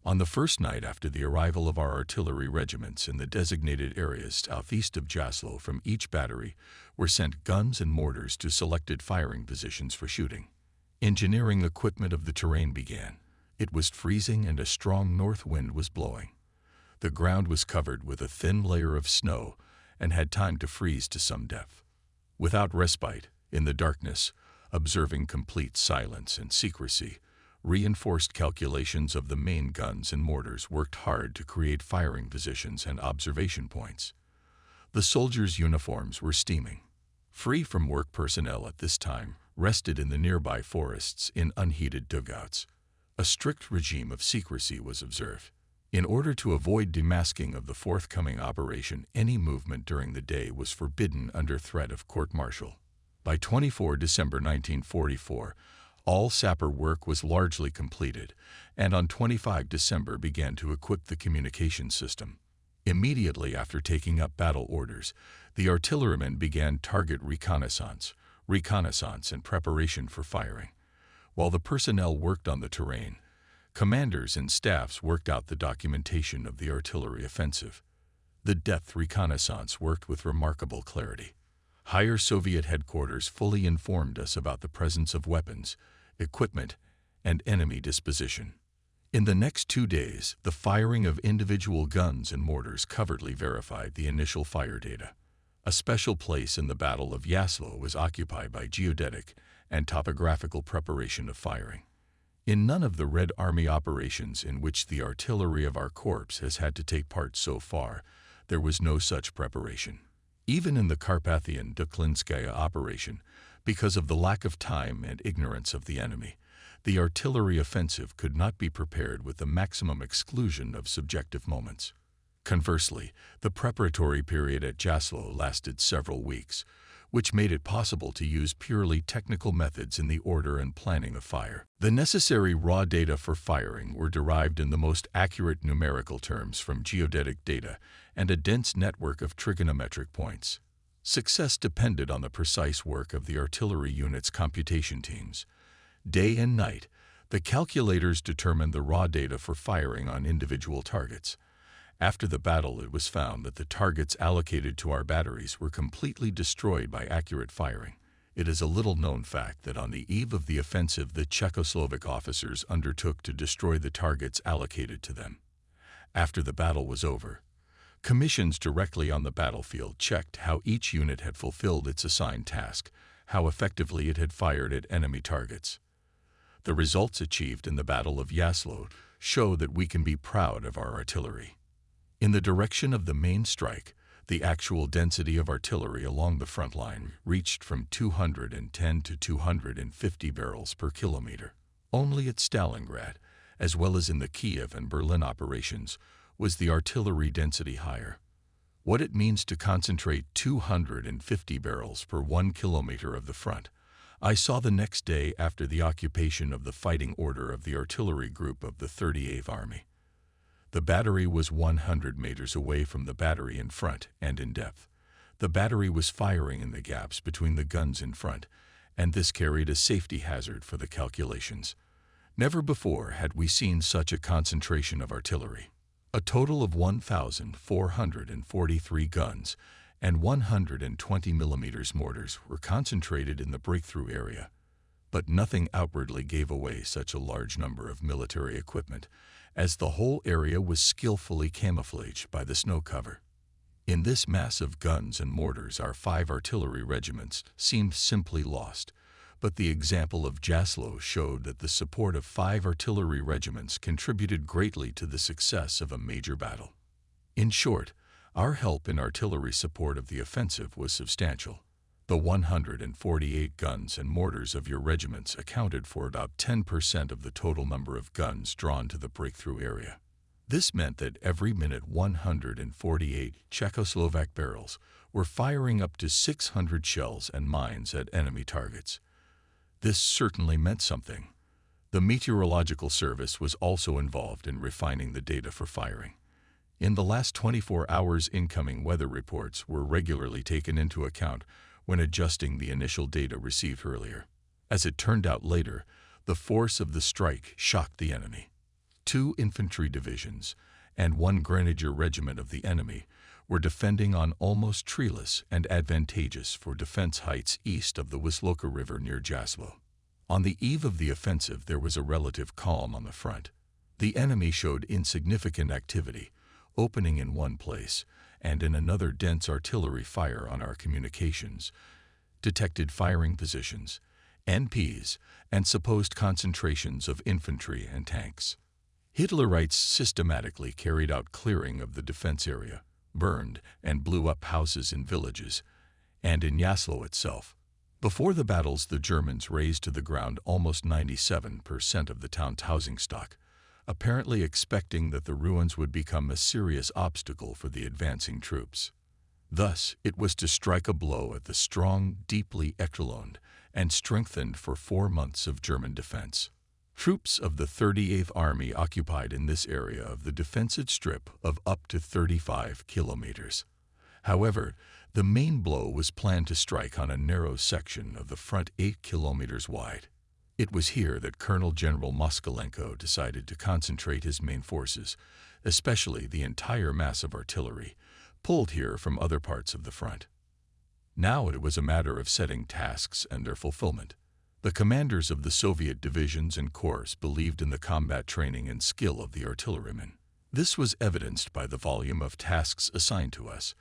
On the first night after the arrival of our artillery regiments in the designated areas southeast of Jaslo, from each battery were sent guns and mortars to selected firing positions for shooting. Engineering equipment of the terrain began. It was freezing and a strong north wind was blowing. The ground was covered with a thin layer of snow and had time to freeze to some depth. Without respite, in the darkness, observing complete silence and secrecy, reinforced calculations of the main guns and mortars worked hard to create firing positions and observation points. The soldiers' uniforms were steaming. Free from work, personnel at this time rested in the nearby forests in unheated dugouts. A strict regime of secrecy was observed. In order to avoid demasking of the forthcoming operation, any movement during the day was forbidden under threat of court-martial. By 24 December 1944, all sapper work was largely completed, and on 25 December began to equip the communication system. Immediately after taking up battle orders, the artillerymen began target reconnaissance and preparation for firing. While the personnel worked on the terrain, commanders and staffs worked out the documentation of the artillery offensive. The depth reconnaissance worked with remarkable clarity. Higher Soviet headquarters fully informed us about the presence of weapons, equipment, and enemy disposition. In the next 2 days, the firing of individual guns and mortars covertly verified the initial fire data. A special place in the Battle of Jaslo was occupied by geodetic and topographical preparation of firing. In none of the Red Army operations in which the artillery of our corps has had to take part so far, there was no such preparation. Even in the Carpathian Duklinskaya operation, because of the lack of time and ignorance of the enemy, the artillery offensive could not be prepared with the maximum exclusion of subjective moments. Conversely, the preparatory period at Jaslo lasted several weeks, which made it possible to use purely technical methods in the order and planning of fire. The necessary raw data for firing were derived in the most accurate numerical terms from geodetic data and a dense network of trigonometric points. Success depended on the precise work of the artillery unit's computation teams. Day and night, the calculators determined the raw data for firing on individual targets. After the battle, it was found that the targets allocated to our batteries were completely destroyed by accurate firing. It is a little-known fact that on the eve of the offensive, the Czechoslovak officers undertook to destroy the targets allocated to them. After the battle was over, commissions directly on the battlefield checked how each unit had fulfilled its assigned task, how effectively it had fired at enemy targets. The results achieved in the Battle of Jaslo show that we can be proud of our artillery. In the direction of the main strike, the actual density of artillery along the front line reached from 210 to 250 barrels per kilometer. Only at Stalingrad, as well as in the Kiev and Berlin operations, was the artillery density higher. What it means to concentrate 250 barrels per 1 kilometer of the front, I saw the next day after the occupation of the fighting order of the artillery group of the 38th Army. The battery was 100 meters away from the battery in front and in depth. The battery was firing in the gaps between the guns in front, and this carried a safety hazard for the calculations. Never before had we seen such a concentration of artillery. A total of 1,443 guns and 120 mm mortars were concentrated in the breakthrough area, but nothing outwardly gave away such a large number of military equipment, as the whole area was skillfully camouflaged by the snow cover. In this mass of guns and mortars, our 5 artillery regiments seemed simply lost, But the example of Jaslo showed that the support of 5 artillery regiments contributed greatly to the success of a major battle. In short, our help in artillery support of the offensive was substantial. The 148 guns and mortars of your regiments accounted for about 10% of the total number of guns drawn to the breakthrough area. This meant that every minute 148 Czechoslovak barrels were firing up to 600 shells and mines at enemy targets. This certainly meant something. The meteorological service was also involved in refining the data for firing. In the last 24 hours, incoming weather reports were regularly taken into account when adjusting the initial data received earlier. As it turned out later, the force of the strike shocked the enemy. 2 infantry divisions and 1 grenadier regiment of the enemy were defending on almost treeless and advantageous for defense heights east of the Wisloka River near Jaslo. On the eve of the offensive, there was a relative calm on the front. The enemy showed insignificant activity, opening in one place and in another dense artillery fire on our communications, detected firing positions, NPs, and supposed concentrations of infantry and tanks. Hitlerites systematically carried out clearing of the defense area, burned and blew up houses in villages, and in Jaslo itself. Before the battles, the Germans razed to the ground almost 97% of the town's housing stock, apparently expecting that the ruins would become a serious obstacle for the advancing troops. Thus, it was to strike a blow at the strong, deeply echeloned, and strengthened for 4 months of German defense. Troops of the 38th Army occupied in this area of the defensive strip of up to 35 kilometers. However, the main blow was planned to strike on a narrow section of the front 8 kilometers wide. It was here that Colonel General Moskalenko decided to concentrate his main forces, especially the entire mass of artillery, pulled here from other parts of the front. Now it was a matter of setting tasks and their fulfillment. The commanders of the Soviet divisions and corps believed in the combat training and skill of the artillerymen. This was evidenced by the volume of tasks assigned to us,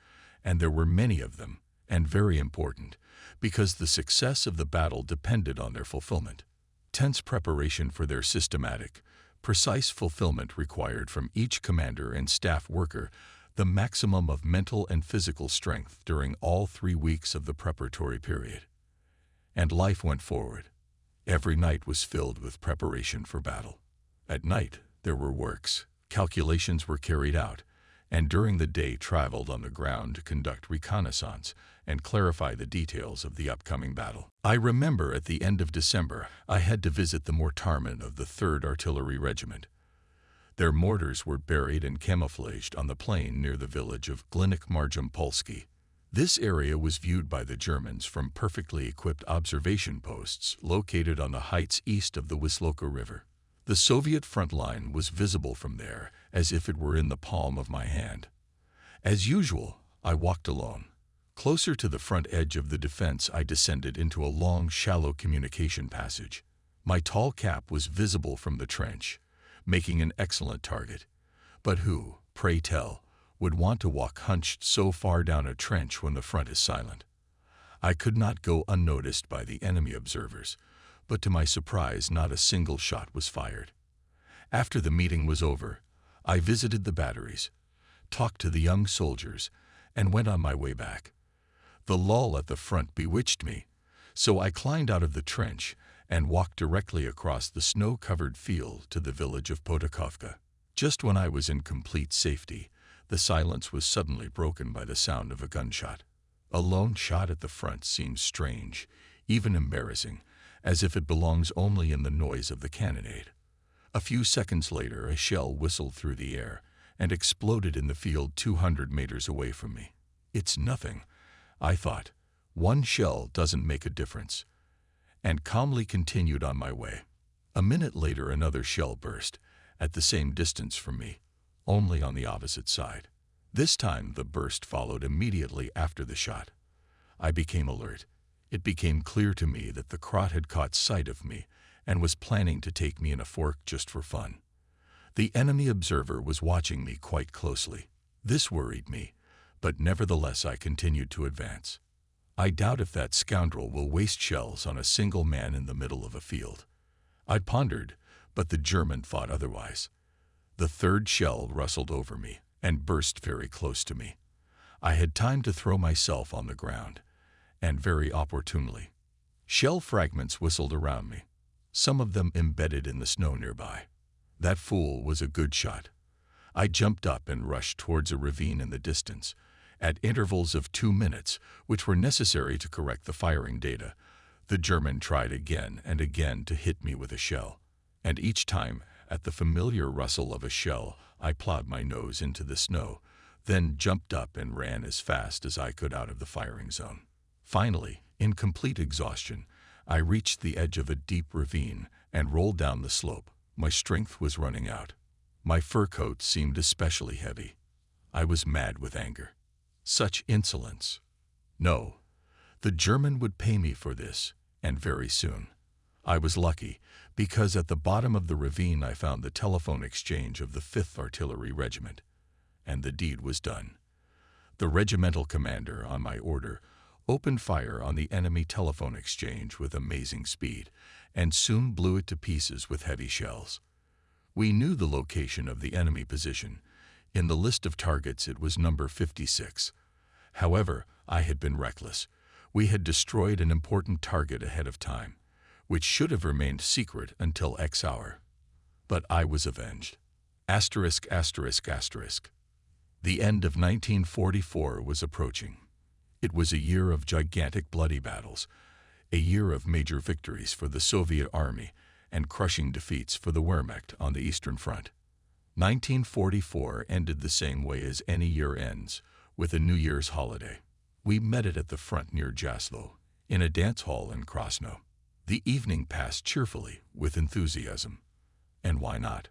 and there were many of them, and very important, because the success of the battle depended on their fulfillment. Tense preparation for their systematic, precise fulfillment required from each commander and staff worker the maximum of mental and physical strength during all 3 weeks of the preparatory period. And life went forward. Every night was filled with preparation for battle. At night, there were works, calculations were carried out, and during the day traveled on the ground to conduct reconnaissance and clarify the details of the upcoming battle. I remember at the end of December, I had to visit the mortarmen of the 3rd Artillery Regiment. Their mortars were buried and camouflaged on the plain near the village of Glinik Marjum Polski. This area was viewed by the Germans from perfectly equipped observation posts located on the heights east of the Wisloka River. The Soviet front line was visible from there as if it were in the palm of my hand. As usual, I walked alone. Closer to the front edge of the defense, I descended into a long, shallow communication passage. My tall cap was visible from the trench, making an excellent target. But who, pray tell, would want to walk hunched so far down a trench when the front is silent? I could not go unnoticed by the enemy observers, but to my surprise, not a single shot was fired. After the meeting was over, I visited the batteries, talked to the young soldiers, and went on my way back. The lull at the front bewitched me, so I climbed out of the trench and walked directly across the snow-covered field to the village of Potakovka. Just when I was in complete safety, the silence was suddenly broken by the sound of a gunshot. A lone shot at the front seems strange, even embarrassing, as if it belongs only in the noise of the cannonade. A few seconds later, a shell whistled through the air and exploded in the field 200 meters away from me. It's nothing, I thought. One shell doesn't make a difference, and calmly continued on my way. A minute later, another shell burst, at the same distance from me, only on the opposite side. This time, the burst followed immediately after the shot. I became alert. It became clear to me that the Krot had caught sight of me and was planning to take me in a fork just for fun. The enemy observer was watching me quite closely. This worried me, but nevertheless I continued to advance. I doubt if that scoundrel will waste shells on a single man in the middle of a field. I pondered, but the German thought otherwise. The third shell rustled over me and burst very close to me. I had time to throw myself on the ground, and very opportunely. Shell fragments whistled around me, some of them embedded in the snow nearby. That fool was a good shot. I jumped up and rushed towards a ravine in the distance, at intervals of 2 minutes, which were necessary to correct the firing data. The German tried again and again to hit me with a shell, and each time, at the familiar rustle of a shell, I plowed my nose into the snow, then jumped up and ran as fast as I could out of the firing zone. Finally, in complete exhaustion, I reached the edge of a deep ravine and rolled down the slope. My strength was running out. My fur coat seemed especially heavy. I was mad with anger. Such insolence! No, the German would pay me for this, and very soon. I was lucky, because at the bottom of the ravine I found the telephone exchange of the 5th Artillery Regiment, and the deed was done. The regimental commander, on my order, opened fire on the enemy telephone exchange with amazing speed, and soon blew it to pieces with heavy shells. We knew the location of the enemy position. In the list of targets it was number 56. However, I had been reckless. We had destroyed an important target ahead of time, which should have remained secret until X hour. But I was avenged. Asterisk, asterisk, asterisk. The end of 1944 was approaching. It was a year of gigantic bloody battles, a year of major victories for the Soviet Army and crushing defeats for the Wehrmacht on the Eastern Front. 1944 ended the same way as any year ends, with a New Year's holiday. We met it at the front near Jaslo, in a dance hall in Krasno. The evening passed cheerfully, with enthusiasm. And why not?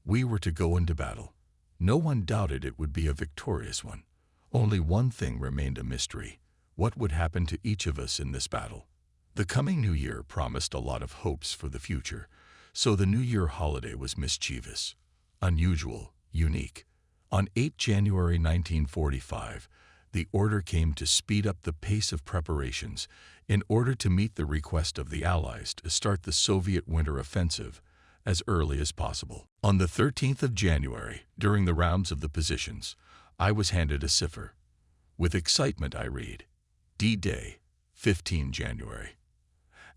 We were to go into battle. No one doubted it would be a victorious one. Only one thing remained a mystery: what would happen to each of us in this battle? The coming New Year promised a lot of hopes for the future, so the New Year holiday was mischievous, unusual, unique. On 8 January 1945, the order came to speed up the pace of preparations in order to meet the request of the Allies to start the Soviet winter offensive as early as possible. On the 13th of January, during the rounds of the positions, I was handed a cipher. With excitement I read, D-Day, 15 January.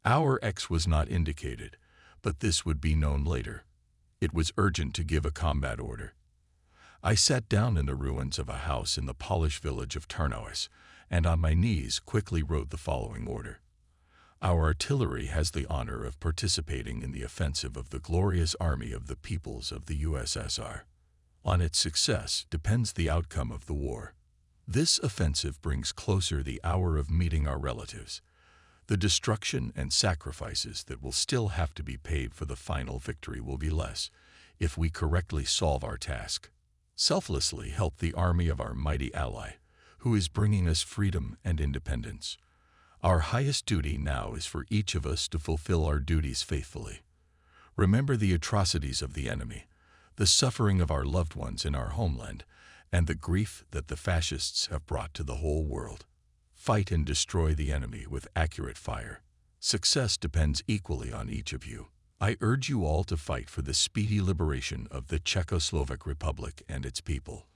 Hour X was not indicated, but this would be known later. It was urgent to give a combat order. I sat down in the ruins of a house in the Polish village of Tarnowis, and on my knees quickly wrote the following order. Our artillery has the honor of participating in the offensive of the glorious army of the peoples of the USSR. On its success depends the outcome of the war. This offensive brings closer the hour of meeting our relatives. The destruction and sacrifices that will still have to be paid for the final victory will be less if we correctly solve our task. Selflessly help the army of our mighty ally, who is bringing us freedom and independence. Our highest duty now is for each of us to fulfill our duties faithfully. Remember the atrocities of the enemy, the suffering of our loved ones in our homeland, and the grief that the fascists have brought to the whole world. Fight and destroy the enemy with accurate fire. Success depends equally on each of you. I urge you all to fight for the speedy liberation of the Czechoslovak Republic and its people.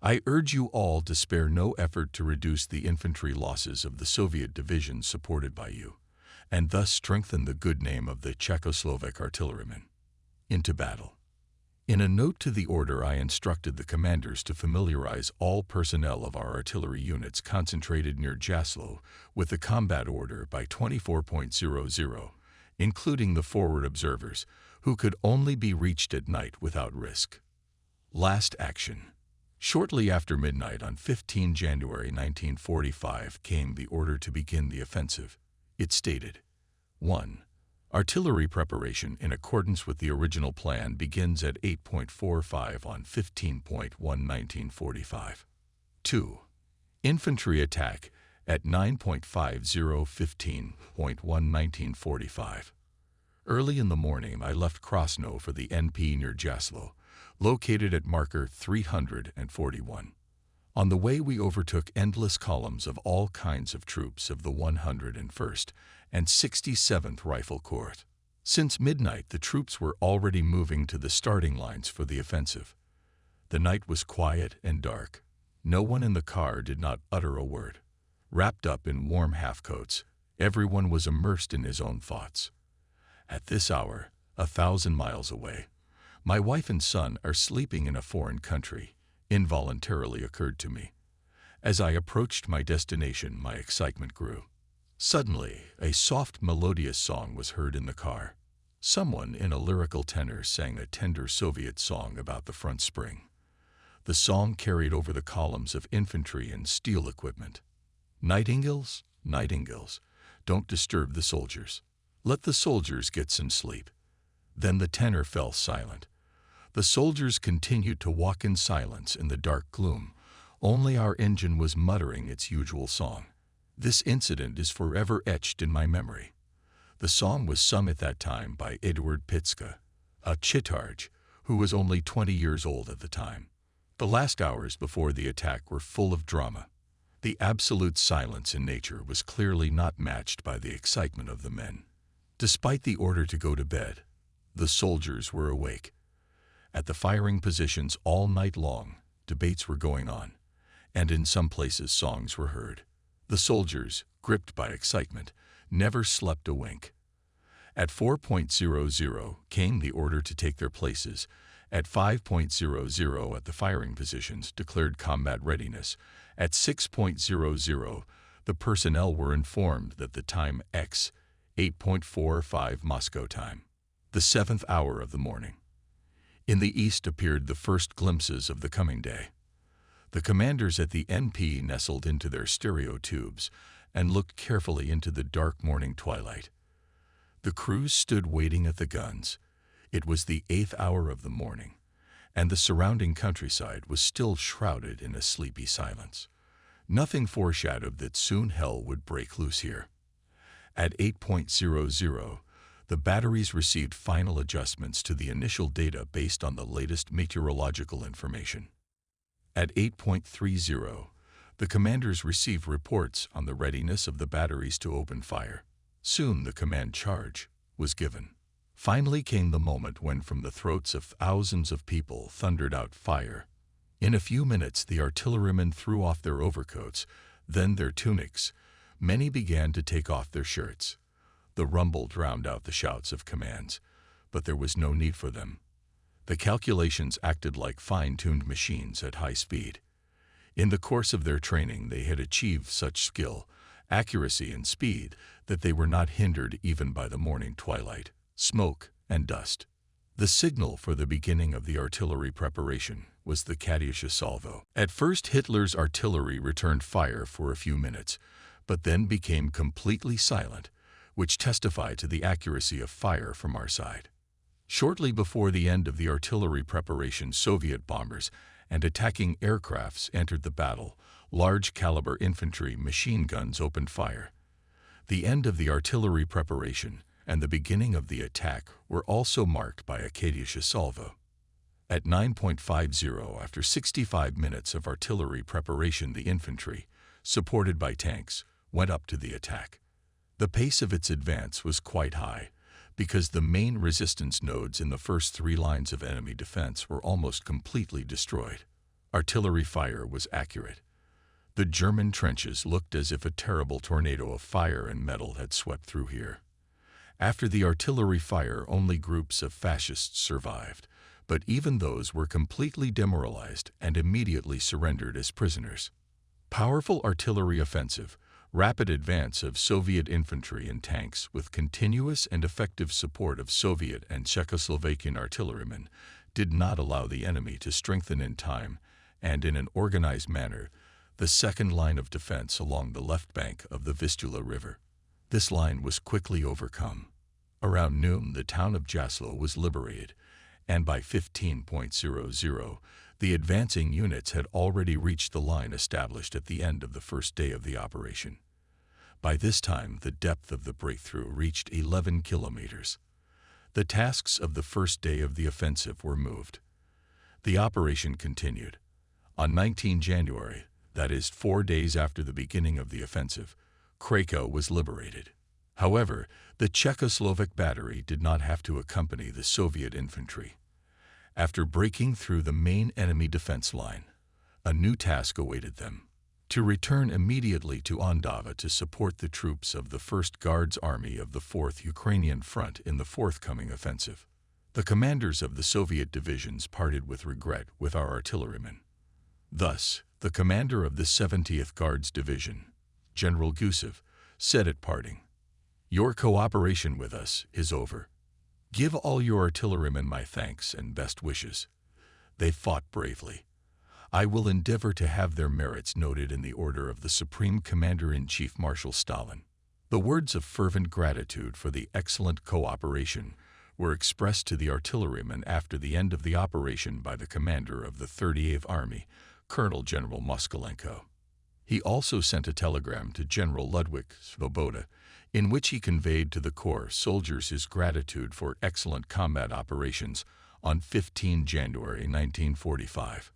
I urge you all to spare no effort to reduce the infantry losses of the Soviet divisions supported by you, and thus strengthen the good name of the Czechoslovak artillerymen. Into battle. In a note to the order, I instructed the commanders to familiarize all personnel of our artillery units concentrated near Jaslo with the combat order by 24.00, including the forward observers, who could only be reached at night without risk. Last action. Shortly after midnight on 15 January 1945 came the order to begin the offensive. It stated, 1. Artillery preparation in accordance with the original plan begins at 8.45 on 15.1/1945. 2. Infantry attack at 9.50 15.1/1945. Early in the morning I left Krasno for the NP near Jaslo, located at marker 341. On the way, we overtook endless columns of all kinds of troops of the 101st and 67th Rifle Corps. Since midnight, the troops were already moving to the starting lines for the offensive. The night was quiet and dark. No one in the car did not utter a word. Wrapped up in warm half-coats, everyone was immersed in his own thoughts. At this hour, 1,000 miles away, my wife and son are sleeping in a foreign country, involuntarily occurred to me. As I approached my destination, my excitement grew. Suddenly, a soft, melodious song was heard in the car. Someone in a lyrical tenor sang a tender Soviet song about the front spring. The song carried over the columns of infantry and steel equipment. Nightingales, nightingales, don't disturb the soldiers. Let the soldiers get some sleep. Then the tenor fell silent. The soldiers continued to walk in silence in the dark gloom. Only our engine was muttering its usual song. This incident is forever etched in my memory. The song was sung at that time by Eduard Pitska, a chitarge who was only 20 years old at the time. The last hours before the attack were full of drama. The absolute silence in nature was clearly not matched by the excitement of the men. Despite the order to go to bed, the soldiers were awake. At the firing positions all night long, debates were going on, and in some places songs were heard. The soldiers, gripped by excitement, never slept a wink. At 4:00 came the order to take their places. At 5:00 at the firing positions declared combat readiness. At 6:00 the personnel were informed that the time X, 8:45 Moscow time, the 7th hour of the morning. In the east appeared the first glimpses of the coming day. The commanders at the NP nestled into their stereo tubes and looked carefully into the dark morning twilight. The crews stood waiting at the guns. It was the 8th hour of the morning, and the surrounding countryside was still shrouded in a sleepy silence. Nothing foreshadowed that soon hell would break loose here. At 8:00, the batteries received final adjustments to the initial data based on the latest meteorological information. At 8:30, the commanders received reports on the readiness of the batteries to open fire. Soon the command charge was given. Finally came the moment when from the throats of thousands of people thundered out fire. In a few minutes the artillerymen threw off their overcoats, then their tunics. Many began to take off their shirts. The rumble drowned out the shouts of commands, but there was no need for them. The calculations acted like fine-tuned machines at high speed. In the course of their training they had achieved such skill, accuracy, and speed that they were not hindered even by the morning twilight, smoke, and dust. The signal for the beginning of the artillery preparation was the Katyusha salvo. At first Hitler's artillery returned fire for a few minutes, but then became completely silent, which testified to the accuracy of fire from our side. Shortly before the end of the artillery preparation, Soviet bombers and attacking aircrafts entered the battle. Large-caliber infantry machine guns opened fire. The end of the artillery preparation and the beginning of the attack were also marked by a Katyusha salvo. At 9:50, after 65 minutes of artillery preparation, the infantry, supported by tanks, went up to the attack. The pace of its advance was quite high, because the main resistance nodes in the first 3 lines of enemy defense were almost completely destroyed. Artillery fire was accurate. The German trenches looked as if a terrible tornado of fire and metal had swept through here. After the artillery fire, only groups of fascists survived, but even those were completely demoralized and immediately surrendered as prisoners. Powerful artillery offensive, rapid advance of Soviet infantry and tanks with continuous and effective support of Soviet and Czechoslovakian artillerymen did not allow the enemy to strengthen in time and in an organized manner the second line of defense along the left bank of the Vistula River. This line was quickly overcome. Around noon, the town of Jaslo was liberated, and by 15:00, the advancing units had already reached the line established at the end of the first day of the operation. By this time, the depth of the breakthrough reached 11 kilometers. The tasks of the first day of the offensive were moved. The operation continued. On 19 January, that is 4 days after the beginning of the offensive, Krakow was liberated. However, the Czechoslovak battery did not have to accompany the Soviet infantry. After breaking through the main enemy defense line, a new task awaited them: to return immediately to Andava to support the troops of the 1st Guards Army of the 4th Ukrainian Front in the forthcoming offensive. The commanders of the Soviet divisions parted with regret with our artillerymen. Thus, the commander of the 70th Guards Division, General Gusev, said at parting, "Your cooperation with us is over. Give all your artillerymen my thanks and best wishes. They fought bravely. I will endeavor to have their merits noted in the order of the Supreme Commander-in-Chief Marshal Stalin." The words of fervent gratitude for the excellent cooperation were expressed to the artillerymen after the end of the operation by the commander of the 38th Army, Colonel General Moskalenko. He also sent a telegram to General Ludwig Svoboda, in which he conveyed to the Corps soldiers his gratitude for excellent combat operations on 15 January 1945.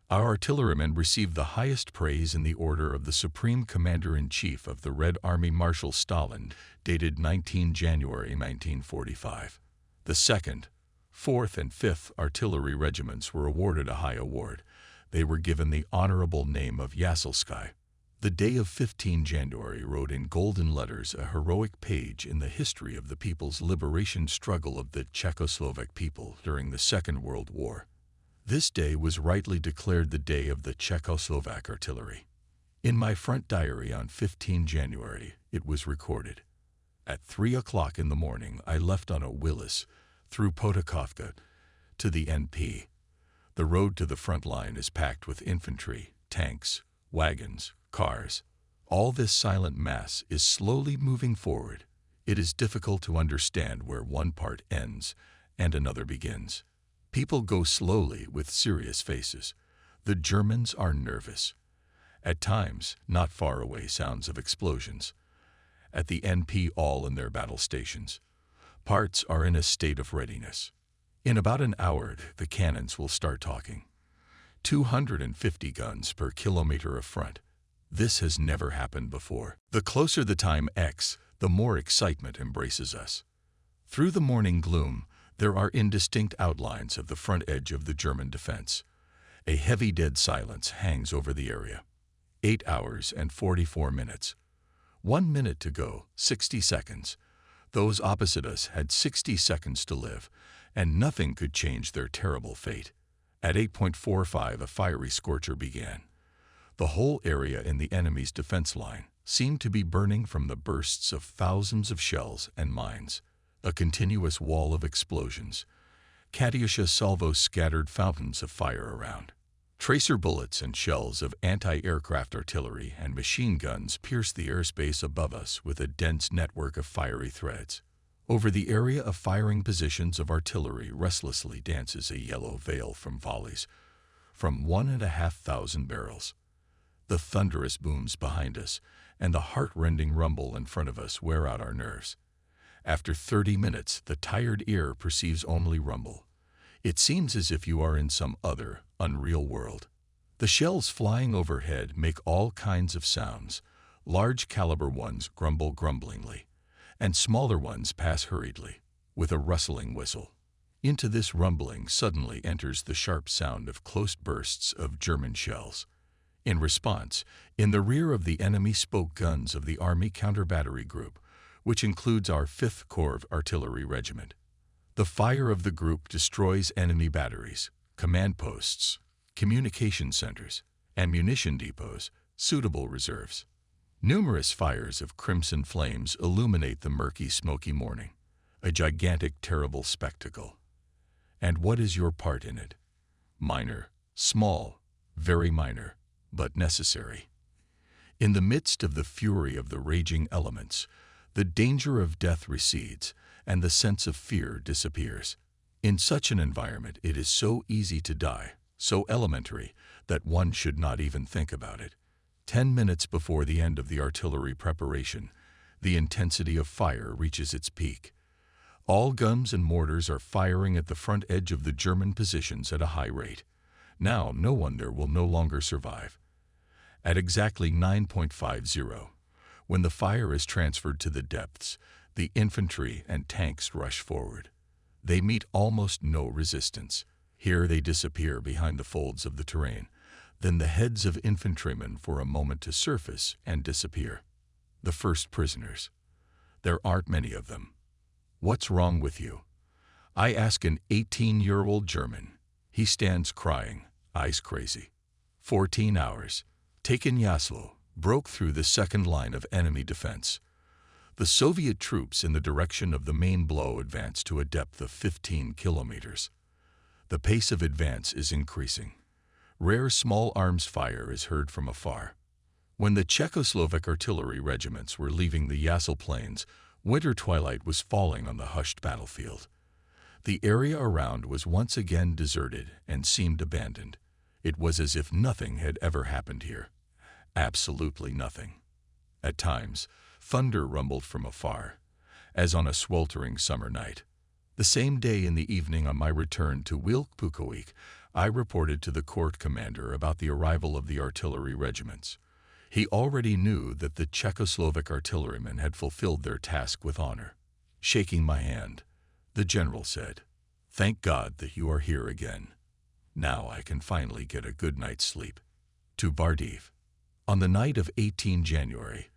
Our artillerymen received the highest praise in the order of the Supreme Commander-in-Chief of the Red Army Marshal Stalin, dated 19 January 1945. The 2nd, 4th, and 5th Artillery Regiments were awarded a high award. They were given the honorable name of Yaselskaya. The day of 15 January wrote in golden letters a heroic page in the history of the people's liberation struggle of the Czechoslovak people during the Second World War. This day was rightly declared the Day of the Czechoslovak Artillery. In my front diary on 15 January, it was recorded: "At 3 o'clock in the morning, I left on a Willis through Potakovka to the NP. The road to the front line is packed with infantry, tanks, wagons, cars. All this silent mass is slowly moving forward. It is difficult to understand where one part ends and another begins. People go slowly with serious faces. The Germans are nervous. At times, not far away, sounds of explosions. At the NP, all in their battle stations. Parts are in a state of readiness. In about an hour, the cannons will start talking. 250 guns per kilometer of front. This has never happened before. The closer the time X, the more excitement embraces us. Through the morning gloom, there are indistinct outlines of the front edge of the German defense. A heavy dead silence hangs over the area. 8 hours and 44 minutes. 1 minute to go, 60 seconds. Those opposite us had 60 seconds to live, and nothing could change their terrible fate. At 8:45, a fiery scorcher began. The whole area in the enemy's defense line seemed to be burning from the bursts of thousands of shells and mines. A continuous wall of explosions. Katyusha salvos scattered fountains of fire around. Tracer bullets and shells of anti-aircraft artillery and machine guns pierced the airspace above us with a dense network of fiery threads. Over the area of firing positions of artillery restlessly dances a yellow veil from volleys, from 1,500 barrels. The thunderous booms behind us and the heart-rending rumble in front of us wear out our nerves. After 30 minutes, the tired ear perceives only rumble. It seems as if you are in some other, unreal world. The shells flying overhead make all kinds of sounds. Large caliber ones grumble grumblingly, and smaller ones pass hurriedly, with a rustling whistle. Into this rumbling suddenly enters the sharp sound of close bursts of German shells. In response, in the rear of the enemy spoke guns of the Army Counter-Battery Group, which includes our 5th Corps Artillery Regiment. The fire of the group destroys enemy batteries, command posts, communication centers, ammunition depots, suitable reserves. Numerous fires of crimson flames illuminate the murky, smoky morning, a gigantic, terrible spectacle. And what is your part in it? Minor, small, very minor, but necessary. In the midst of the fury of the raging elements, the danger of death recedes, and the sense of fear disappears. In such an environment, it is so easy to die, so elementary, that one should not even think about it. 10 minutes before the end of the artillery preparation, the intensity of fire reaches its peak. All guns and mortars are firing at the front edge of the German positions at a high rate. Now, no wonder will no longer survive. At exactly 9.50, when the fire is transferred to the depths, the infantry and tanks rush forward. They meet almost no resistance. Here they disappear behind the folds of the terrain. Then the heads of infantrymen for a moment to surface and disappear. The first prisoners. There aren't many of them. What's wrong with you? I ask an 18-year-old German. He stands crying, eyes crazy. 14 hours. Taken Jaslo, broke through the second line of enemy defense. The Soviet troops in the direction of the main blow advance to a depth of 15 kilometers. The pace of advance is increasing. Rare small arms fire is heard from afar. When the Czechoslovak artillery regiments were leaving the Jaslo plains, winter twilight was falling on the hushed battlefield. The area around was once again deserted and seemed abandoned. It was as if nothing had ever happened here. Absolutely nothing. At times, thunder rumbled from afar, as on a sweltering summer night. The same day in the evening on my return to Wilk-Pukowiec, I reported to the court commander about the arrival of the artillery regiments. He already knew that the Czechoslovak artillerymen had fulfilled their task with honor. Shaking my hand, the general said, "Thank God that you are here again. Now I can finally get a good night's sleep." To Bardiv. On the night of 18 January,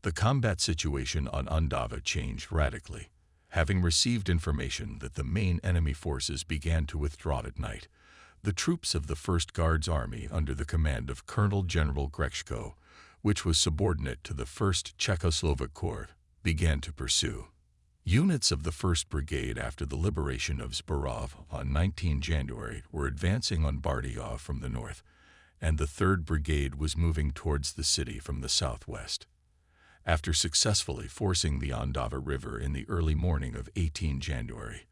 the combat situation on Andava changed radically. Having received information that the main enemy forces began to withdraw at night, the troops of the 1st Guards Army under the command of Colonel General Grechko, which was subordinate to the 1st Czechoslovak Corps, began to pursue. Units of the 1st Brigade after the liberation of Zborov on 19 January were advancing on Bardiov from the north, and the 3rd Brigade was moving towards the city from the southwest. After successfully forcing the Andava River in the early morning of 18 January,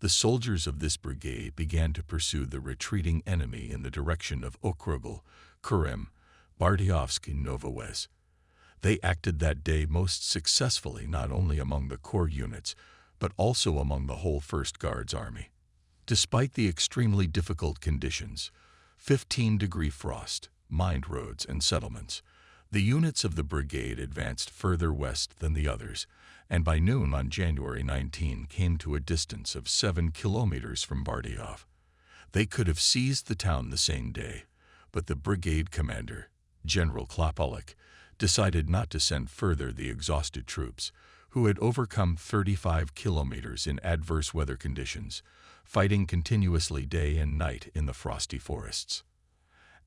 the soldiers of this brigade began to pursue the retreating enemy in the direction of Okrugel, Kurim, Bardiovsk and Novowez. They acted that day most successfully not only among the corps units, but also among the whole 1st Guards Army. Despite the extremely difficult conditions, 15-degree frost, mined roads, and settlements, the units of the brigade advanced further west than the others, and by noon on January 19 came to a distance of 7 kilometers from Bardiov. They could have seized the town the same day, but the brigade commander, General Klopalik, decided not to send further the exhausted troops, who had overcome 35 kilometers in adverse weather conditions, fighting continuously day and night in the frosty forests.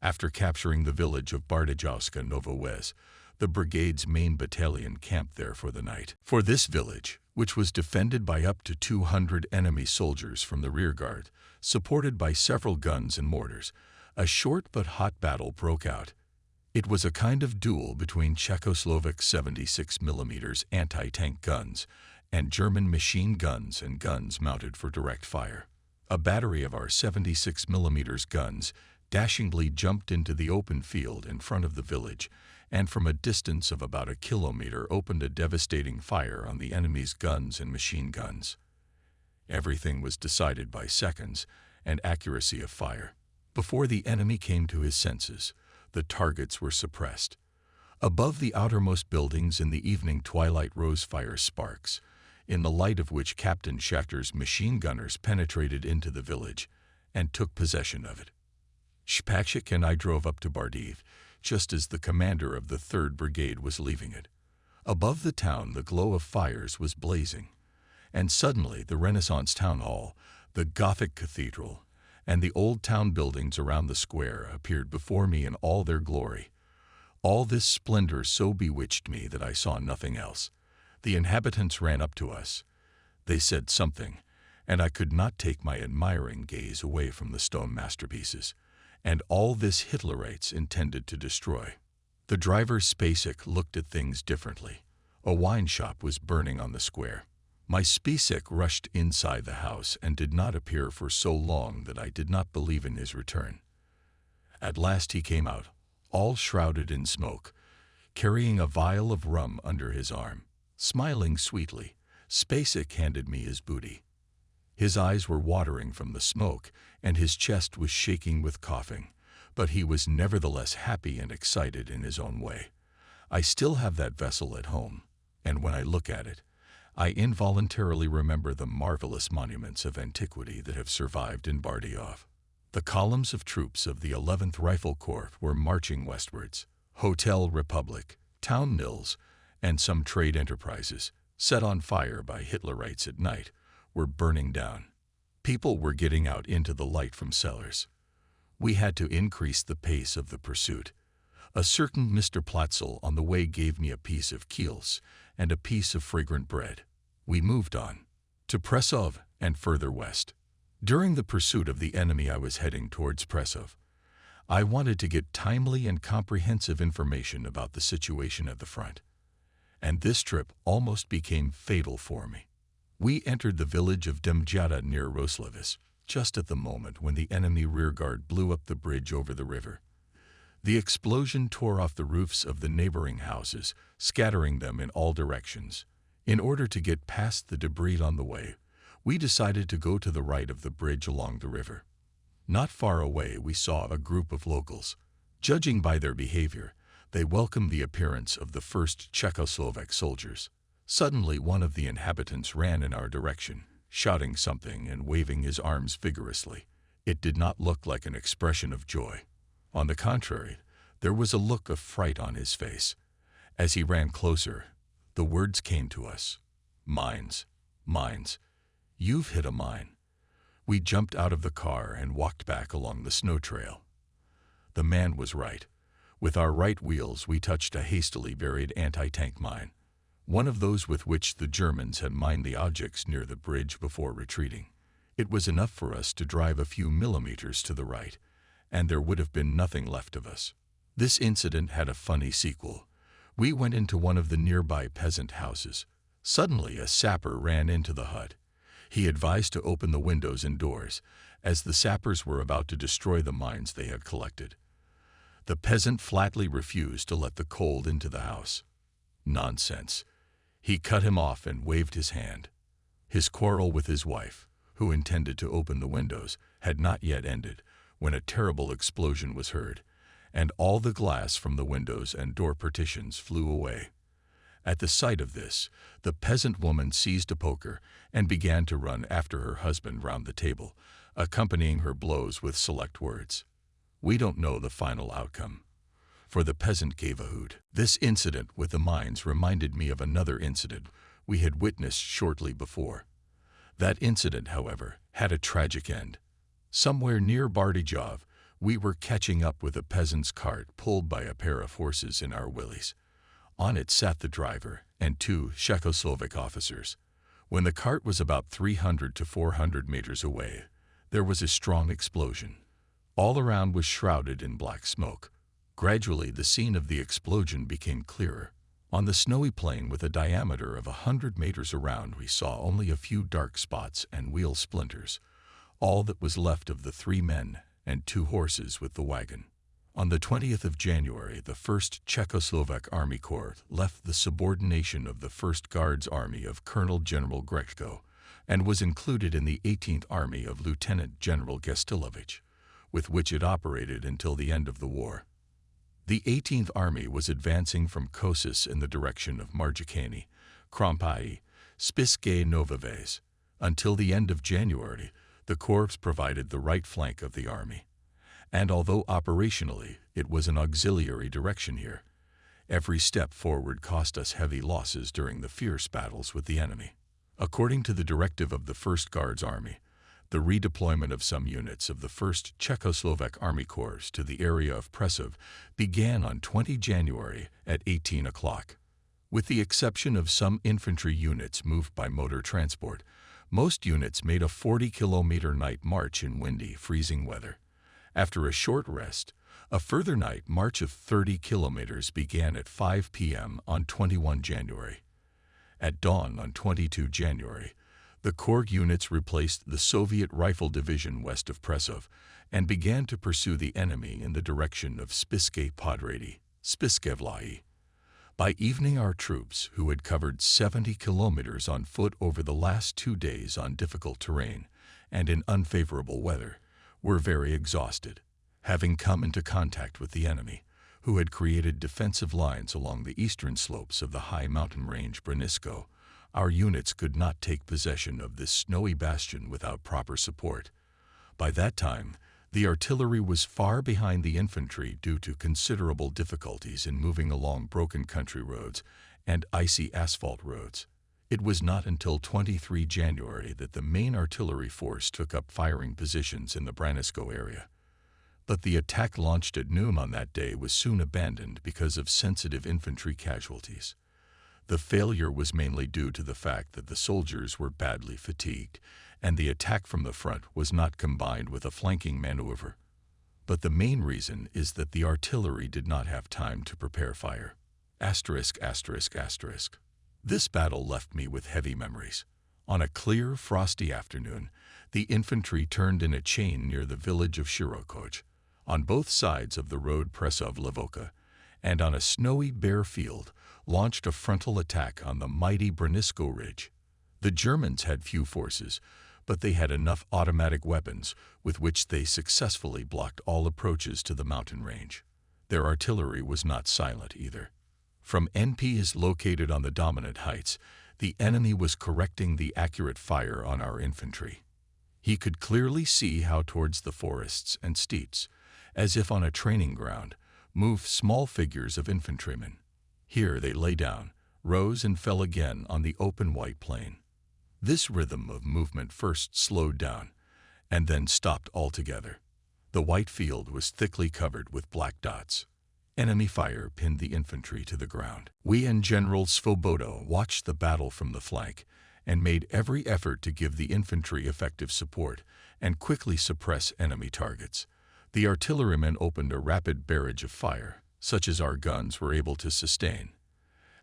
After capturing the village of Bardajovska Novowez, the brigade's main battalion camped there for the night. For this village, which was defended by up to 200 enemy soldiers from the rearguard, supported by several guns and mortars, a short but hot battle broke out. It was a kind of duel between Czechoslovak 76mm anti-tank guns and German machine guns and guns mounted for direct fire. A battery of our 76mm guns dashingly jumped into the open field in front of the village and from a distance of about a kilometer opened a devastating fire on the enemy's guns and machine guns. Everything was decided by seconds and accuracy of fire. Before the enemy came to his senses, the targets were suppressed. Above the outermost buildings in the evening twilight rose fire sparks, in the light of which Captain Schachter's machine gunners penetrated into the village and took possession of it. Shpakshik and I drove up to Bardiv, just as the commander of the 3rd Brigade was leaving it. Above the town the glow of fires was blazing, and suddenly the Renaissance Town Hall, the Gothic Cathedral, and the old town buildings around the square appeared before me in all their glory. All this splendor so bewitched me that I saw nothing else. The inhabitants ran up to us. They said something, and I could not take my admiring gaze away from the stone masterpieces. And all this Hitlerites intended to destroy. The driver Spacek looked at things differently. A wine shop was burning on the square. My Spacek rushed inside the house and did not appear for so long that I did not believe in his return. At last he came out, all shrouded in smoke, carrying a vial of rum under his arm. Smiling sweetly, Spacek handed me his booty. His eyes were watering from the smoke, and his chest was shaking with coughing, but he was nevertheless happy and excited in his own way. I still have that vessel at home, and when I look at it, I involuntarily remember the marvelous monuments of antiquity that have survived in Bardiof. The columns of troops of the 11th Rifle Corps were marching westwards. Hotel Republic, town mills, and some trade enterprises, set on fire by Hitlerites at night, were burning down. People were getting out into the light from cellars. We had to increase the pace of the pursuit. A certain Mr. Platzel on the way gave me a piece of Kiels and a piece of fragrant bread. We moved on to Prešov and further west. During the pursuit of the enemy I was heading towards Prešov. I wanted to get timely and comprehensive information about the situation at the front. And this trip almost became fatal for me. We entered the village of Demjada near Roslavis, just at the moment when the enemy rearguard blew up the bridge over the river. The explosion tore off the roofs of the neighboring houses, scattering them in all directions. In order to get past the debris on the way, we decided to go to the right of the bridge along the river. Not far away we saw a group of locals. Judging by their behavior, they welcomed the appearance of the first Czechoslovak soldiers. Suddenly one of the inhabitants ran in our direction, shouting something and waving his arms vigorously. It did not look like an expression of joy. On the contrary, there was a look of fright on his face. As he ran closer, the words came to us. Mines, mines. You've hit a mine. We jumped out of the car and walked back along the snow trail. The man was right. With our right wheels we touched a hastily buried anti-tank mine, one of those with which the Germans had mined the objects near the bridge before retreating. It was enough for us to drive a few millimeters to the right, and there would have been nothing left of us. This incident had a funny sequel. We went into one of the nearby peasant houses. Suddenly a sapper ran into the hut. He advised to open the windows and doors, as the sappers were about to destroy the mines they had collected. The peasant flatly refused to let the cold into the house. Nonsense. He cut him off and waved his hand. His quarrel with his wife, who intended to open the windows, had not yet ended when a terrible explosion was heard, and all the glass from the windows and door partitions flew away. At the sight of this, the peasant woman seized a poker and began to run after her husband round the table, accompanying her blows with select words. We don't know the final outcome, for the peasant gave a hoot. This incident with the mines reminded me of another incident we had witnessed shortly before. That incident, however, had a tragic end. Somewhere near Bardijov, we were catching up with a peasant's cart pulled by a pair of horses in our willies. On it sat the driver and two Czechoslovak officers. When the cart was about 300 to 400 meters away, there was a strong explosion. All around was shrouded in black smoke. Gradually, the scene of the explosion became clearer. On the snowy plain with a diameter of 100 meters around, we saw only a few dark spots and wheel splinters, all that was left of the 3 men and 2 horses with the wagon. On the 20th of January, the 1st Czechoslovak Army Corps left the subordination of the 1st Guards Army of Colonel General Grechko and was included in the 18th Army of Lieutenant General Gestilovich, with which it operated until the end of the war. The 18th Army was advancing from Košice in the direction of Marjikany, Krompai, Spišské Nové Ves. Until the end of January, the Corps provided the right flank of the army. And although operationally it was an auxiliary direction here, every step forward cost us heavy losses during the fierce battles with the enemy. According to the directive of the 1st Guards Army, the redeployment of some units of the 1st Czechoslovak Army Corps to the area of Prešov began on 20 January at 18 o'clock. With the exception of some infantry units moved by motor transport, most units made a 40-kilometer night march in windy, freezing weather. After a short rest, a further night march of 30 kilometers began at 5 p.m. on 21 January. At dawn on 22 January, the Corps units replaced the Soviet Rifle Division west of Prešov and began to pursue the enemy in the direction of Spišské Podrady, Spišské Vlahy. By evening, our troops, who had covered 70 kilometers on foot over the last 2 days on difficult terrain and in unfavorable weather, were very exhausted. Having come into contact with the enemy, who had created defensive lines along the eastern slopes of the high mountain range Branisko, our units could not take possession of this snowy bastion without proper support. By that time, the artillery was far behind the infantry due to considerable difficulties in moving along broken country roads and icy asphalt roads. It was not until 23 January that the main artillery force took up firing positions in the Branisko area. But the attack launched at noon on that day was soon abandoned because of sensitive infantry casualties. The failure was mainly due to the fact that the soldiers were badly fatigued, and the attack from the front was not combined with a flanking maneuver. But the main reason is that the artillery did not have time to prepare fire. ******. This battle left me with heavy memories. On a clear, frosty afternoon, the infantry turned in a chain near the village of Shirokoj, on both sides of the road Presov Levoka, and on a snowy, bare field, launched a frontal attack on the mighty Branisko Ridge. The Germans had few forces, but they had enough automatic weapons with which they successfully blocked all approaches to the mountain range. Their artillery was not silent either. From NPs located on the dominant heights, the enemy was correcting the accurate fire on our infantry. He could clearly see how towards the forests and steeps, as if on a training ground, moved small figures of infantrymen. Here they lay down, rose and fell again on the open white plain. This rhythm of movement first slowed down, and then stopped altogether. The white field was thickly covered with black dots. Enemy fire pinned the infantry to the ground. We and General Svoboda watched the battle from the flank and made every effort to give the infantry effective support and quickly suppress enemy targets. The artillerymen opened a rapid barrage of fire, such as our guns were able to sustain.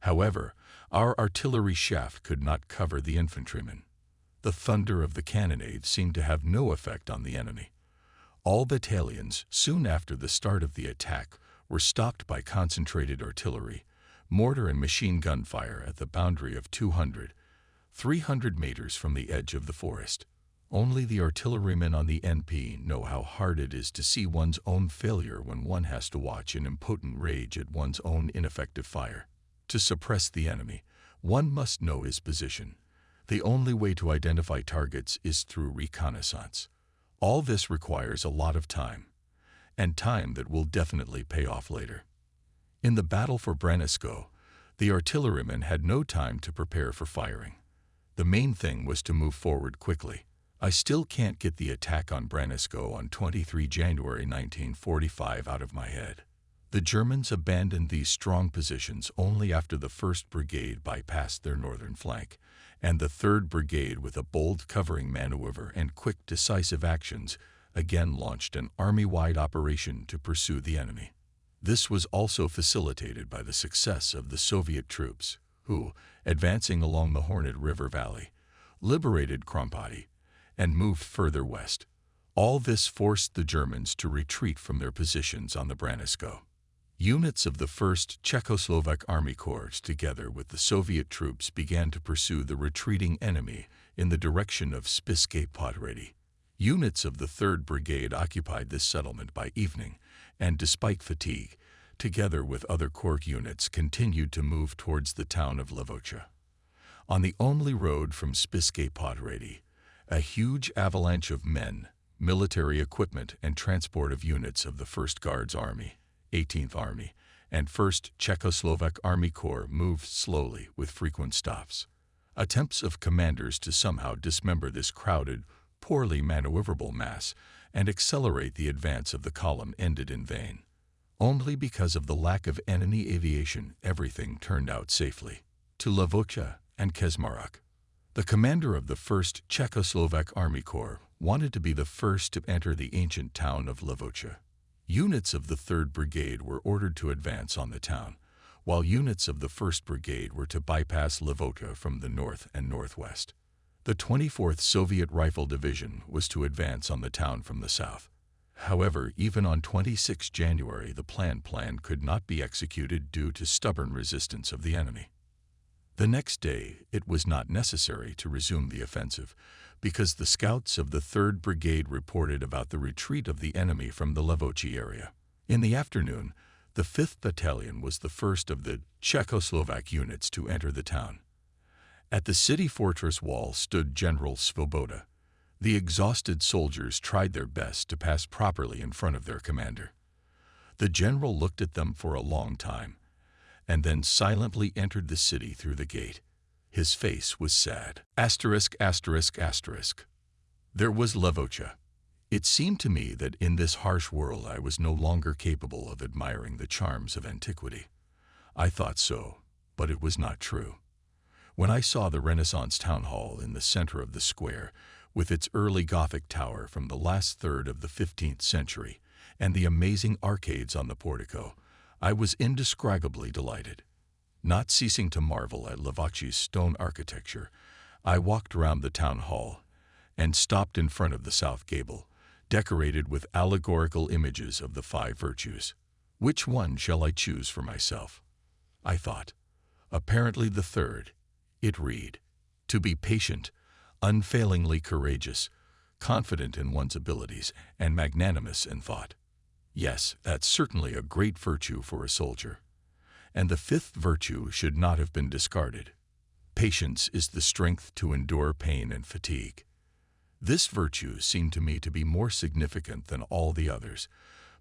However, our artillery shaft could not cover the infantrymen. The thunder of the cannonade seemed to have no effect on the enemy. All battalions, soon after the start of the attack, were stopped by concentrated artillery, mortar and machine gun fire at the boundary of 300 meters from the edge of the forest. Only the artillerymen on the NP know how hard it is to see one's own failure when one has to watch in impotent rage at one's own ineffective fire. To suppress the enemy, one must know his position. The only way to identify targets is through reconnaissance. All this requires a lot of time, and time that will definitely pay off later. In the battle for Branisko, the artillerymen had no time to prepare for firing. The main thing was to move forward quickly. I still can't get the attack on Branisko on 23 January 1945 out of my head. The Germans abandoned these strong positions only after the 1st Brigade bypassed their northern flank, and the 3rd Brigade, with a bold covering maneuver and quick decisive actions, again launched an army-wide operation to pursue the enemy. This was also facilitated by the success of the Soviet troops, who, advancing along the Hornet River Valley, liberated Krompati and moved further west. All this forced the Germans to retreat from their positions on the Branisko. Units of the 1st Czechoslovak Army Corps, together with the Soviet troops, began to pursue the retreating enemy in the direction of Spišské Podhradí. Units of the 3rd Brigade occupied this settlement by evening, and despite fatigue, together with other corps units, continued to move towards the town of Levocha. On the only road from Spišské Podhradí, a huge avalanche of men, military equipment, and transport of units of the 1st Guards Army, 18th Army, and 1st Czechoslovak Army Corps moved slowly with frequent stops. Attempts of commanders to somehow dismember this crowded, poorly maneuverable mass and accelerate the advance of the column ended in vain. Only because of the lack of enemy aviation, everything turned out safely. To Levocha and Kežmarok. The commander of the 1st Czechoslovak Army Corps wanted to be the first to enter the ancient town of Levocha. Units of the 3rd Brigade were ordered to advance on the town, while units of the 1st Brigade were to bypass Levocha from the north and northwest. The 24th Soviet Rifle Division was to advance on the town from the south. However, even on 26 January, the planned plan could not be executed due to stubborn resistance of the enemy. The next day, it was not necessary to resume the offensive because the scouts of the 3rd Brigade reported about the retreat of the enemy from the Levochi area. In the afternoon, the 5th Battalion was the first of the Czechoslovak units to enter the town. At the city fortress wall stood General Svoboda. The exhausted soldiers tried their best to pass properly in front of their commander. The general looked at them for a long time, and then silently entered the city through the gate. His face was sad. ******. There was Levocha. It seemed to me that in this harsh world I was no longer capable of admiring the charms of antiquity. I thought so, but it was not true. When I saw the Renaissance town hall in the center of the square, with its early Gothic tower from the last third of the 15th century, and the amazing arcades on the portico, I was indescribably delighted. Not ceasing to marvel at Levochi's stone architecture, I walked around the town hall and stopped in front of the south gable, decorated with allegorical images of the 5 virtues. Which one shall I choose for myself? I thought. Apparently the 3rd. It read, to be patient, unfailingly courageous, confident in one's abilities, and magnanimous in thought. Yes, that's certainly a great virtue for a soldier. And the 5th virtue should not have been discarded. Patience is the strength to endure pain and fatigue. This virtue seemed to me to be more significant than all the others,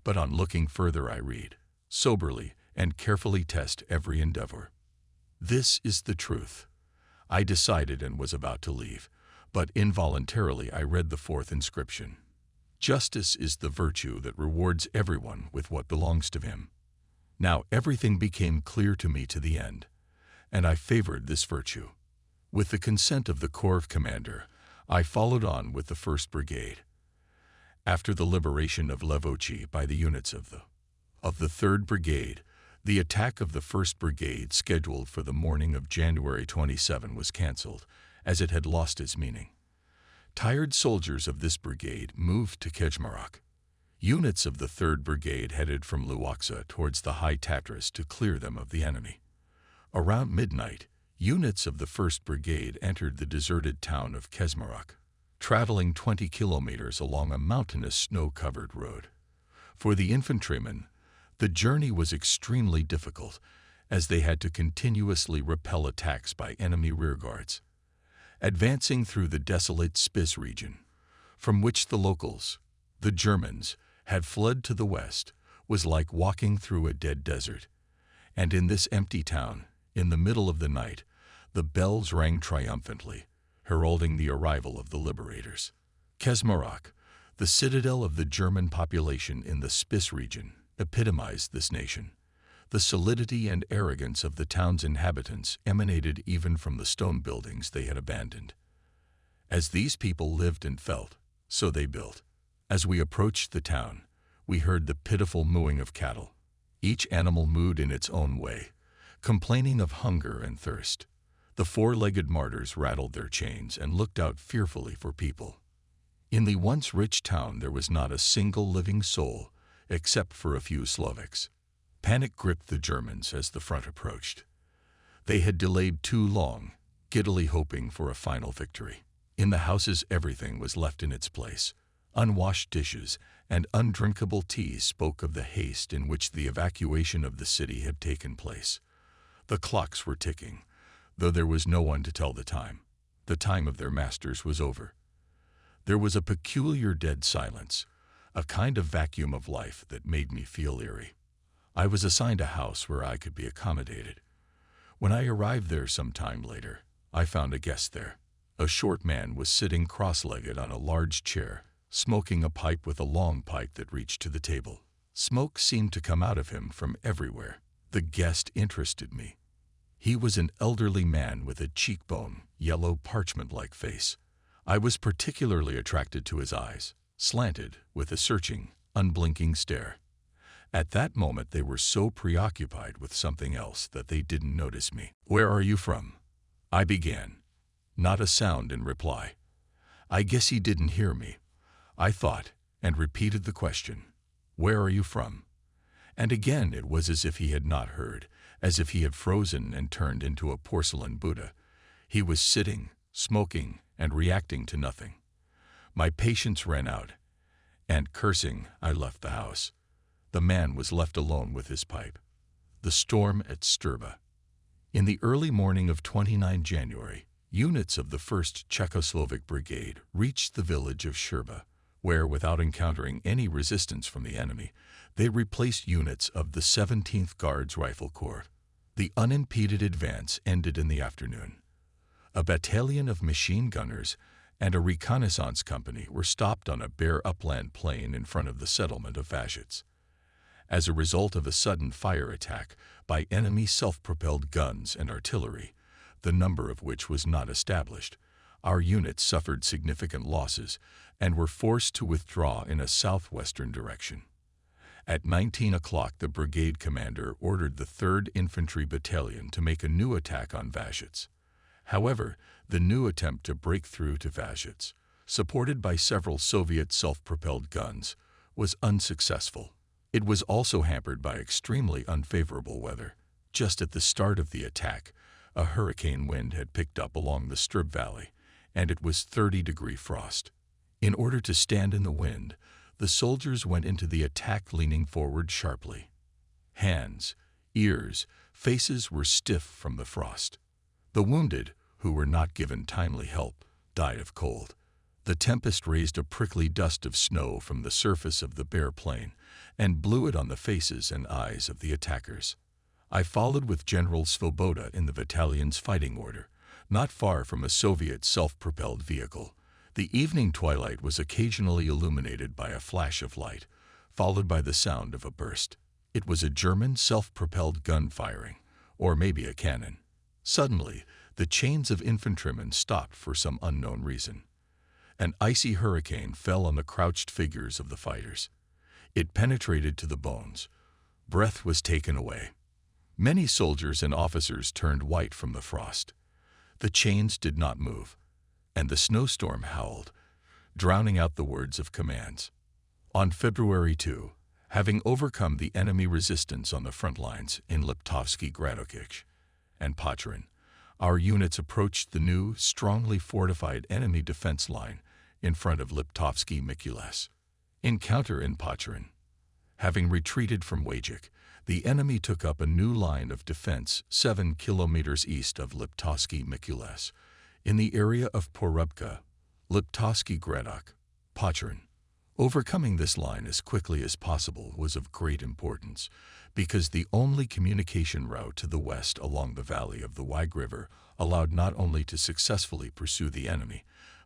but on looking further I read, soberly and carefully test every endeavor. This is the truth. I decided and was about to leave, but involuntarily I read the 4th inscription. Justice is the virtue that rewards everyone with what belongs to him. Now everything became clear to me to the end, and I favored this virtue. With the consent of the Corps commander, I followed on with the 1st Brigade. After the liberation of Levochi by the units of the 3rd Brigade, the attack of the 1st Brigade scheduled for the morning of January 27 was cancelled, as it had lost its meaning. Tired soldiers of this brigade moved to Kejmarok. Units of the 3rd Brigade headed from Luwaxa towards the High Tatras to clear them of the enemy. Around midnight, units of the 1st Brigade entered the deserted town of Kejmarok, traveling 20 kilometers along a mountainous snow-covered road. For the infantrymen, the journey was extremely difficult, as they had to continuously repel attacks by enemy rearguards. Advancing through the desolate Spiš region, from which the locals, the Germans, had fled to the west, was like walking through a dead desert. And in this empty town, in the middle of the night, the bells rang triumphantly, heralding the arrival of the liberators. Kejmarok, the citadel of the German population in the Spiš region, epitomized this nation. The solidity and arrogance of the town's inhabitants emanated even from the stone buildings they had abandoned. As these people lived and felt, so they built. As we approached the town, we heard the pitiful mooing of cattle. Each animal mooed in its own way, complaining of hunger and thirst. The 4-legged martyrs rattled their chains and looked out fearfully for people. In the once rich town there was not a single living soul, except for a few Slovaks. Panic gripped the Germans as the front approached. They had delayed too long, giddily hoping for a final victory. In the houses everything was left in its place. Unwashed dishes and undrinkable tea spoke of the haste in which the evacuation of the city had taken place. The clocks were ticking, though there was no one to tell the time. The time of their masters was over. There was a peculiar dead silence, a kind of vacuum of life that made me feel eerie. I was assigned a house where I could be accommodated. When I arrived there some time later, I found a guest there. A short man was sitting cross-legged on a large chair, smoking a pipe with a long pipe that reached to the table. Smoke seemed to come out of him from everywhere. The guest interested me. He was an elderly man with a cheekbone, yellow parchment-like face. I was particularly attracted to his eyes, slanted with a searching, unblinking stare. At that moment they were so preoccupied with something else that they didn't notice me. "Where are you from?" I began. Not a sound in reply. I guess he didn't hear me. I thought, and repeated the question, "Where are you from?" And again it was as if he had not heard, as if he had frozen and turned into a porcelain Buddha. He was sitting, smoking, and reacting to nothing. My patience ran out, and cursing, I left the house. The man was left alone with his pipe. The storm at Strba. In the early morning of 29 January, units of the 1st Czechoslovak Brigade reached the village of Strba, where, without encountering any resistance from the enemy, they replaced units of the 17th Guards Rifle Corps. The unimpeded advance ended in the afternoon. A battalion of machine gunners and a reconnaissance company were stopped on a bare upland plain in front of the settlement of Vashits. As a result of a sudden fire attack by enemy self-propelled guns and artillery, the number of which was not established, our units suffered significant losses and were forced to withdraw in a southwestern direction. At 19 o'clock, the brigade commander ordered the 3rd Infantry Battalion to make a new attack on Vashits. However, the new attempt to break through to Vashits, supported by several Soviet self-propelled guns, was unsuccessful. It was also hampered by extremely unfavorable weather. Just at the start of the attack, a hurricane wind had picked up along the Strb Valley, and it was 30-degree frost. In order to stand in the wind, the soldiers went into the attack leaning forward sharply. Hands, ears, faces were stiff from the frost. The wounded, who were not given timely help, died of cold. The tempest raised a prickly dust of snow from the surface of the bare plain and blew it on the faces and eyes of the attackers. I followed with General Svoboda in the battalion's fighting order, not far from a Soviet self-propelled vehicle. The evening twilight was occasionally illuminated by a flash of light, followed by the sound of a burst. It was a German self-propelled gun firing, or maybe a cannon. Suddenly, the chains of infantrymen stopped for some unknown reason. An icy hurricane fell on the crouched figures of the fighters. It penetrated to the bones. Breath was taken away. Many soldiers and officers turned white from the frost. The chains did not move, and the snowstorm howled, drowning out the words of commands. On February 2, having overcome the enemy resistance on the front lines in Liptovsky Gradokic and Pochrin, our units approached the new, strongly fortified enemy defense line in front of Liptovsky Mikuláš. Encounter in Pochrin. Having retreated from Wajik, the enemy took up a new line of defense 7 kilometers east of Liptovsky Mikuláš, in the area of Porubka, Liptovsky Gradok, Pochrin. Overcoming this line as quickly as possible was of great importance, because the only communication route to the west along the valley of the Wyg River allowed not only to successfully pursue the enemy,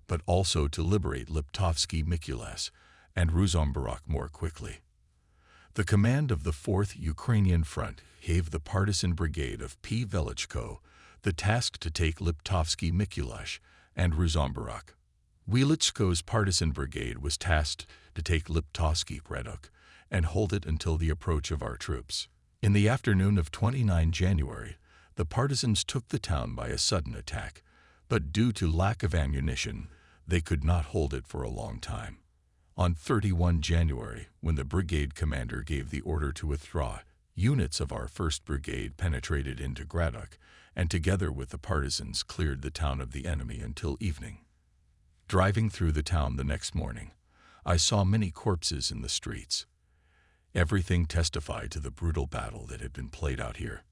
but also to liberate Liptovsky Mikuláš and Ruzomberok more quickly. The command of the 4th Ukrainian Front gave the partisan brigade of P. Velichko the task to take Liptovsky Mikuláš and Ruzomberok. Welichko's partisan brigade was tasked to take Liptovsky Gradok and hold it until the approach of our troops. In the afternoon of 29 January, the partisans took the town by a sudden attack, but due to lack of ammunition, they could not hold it for a long time. On 31 January, when the brigade commander gave the order to withdraw, units of our 1st Brigade penetrated into Gradok and together with the partisans cleared the town of the enemy until evening. Driving through the town the next morning, I saw many corpses in the streets. Everything testified to the brutal battle that had been played out here.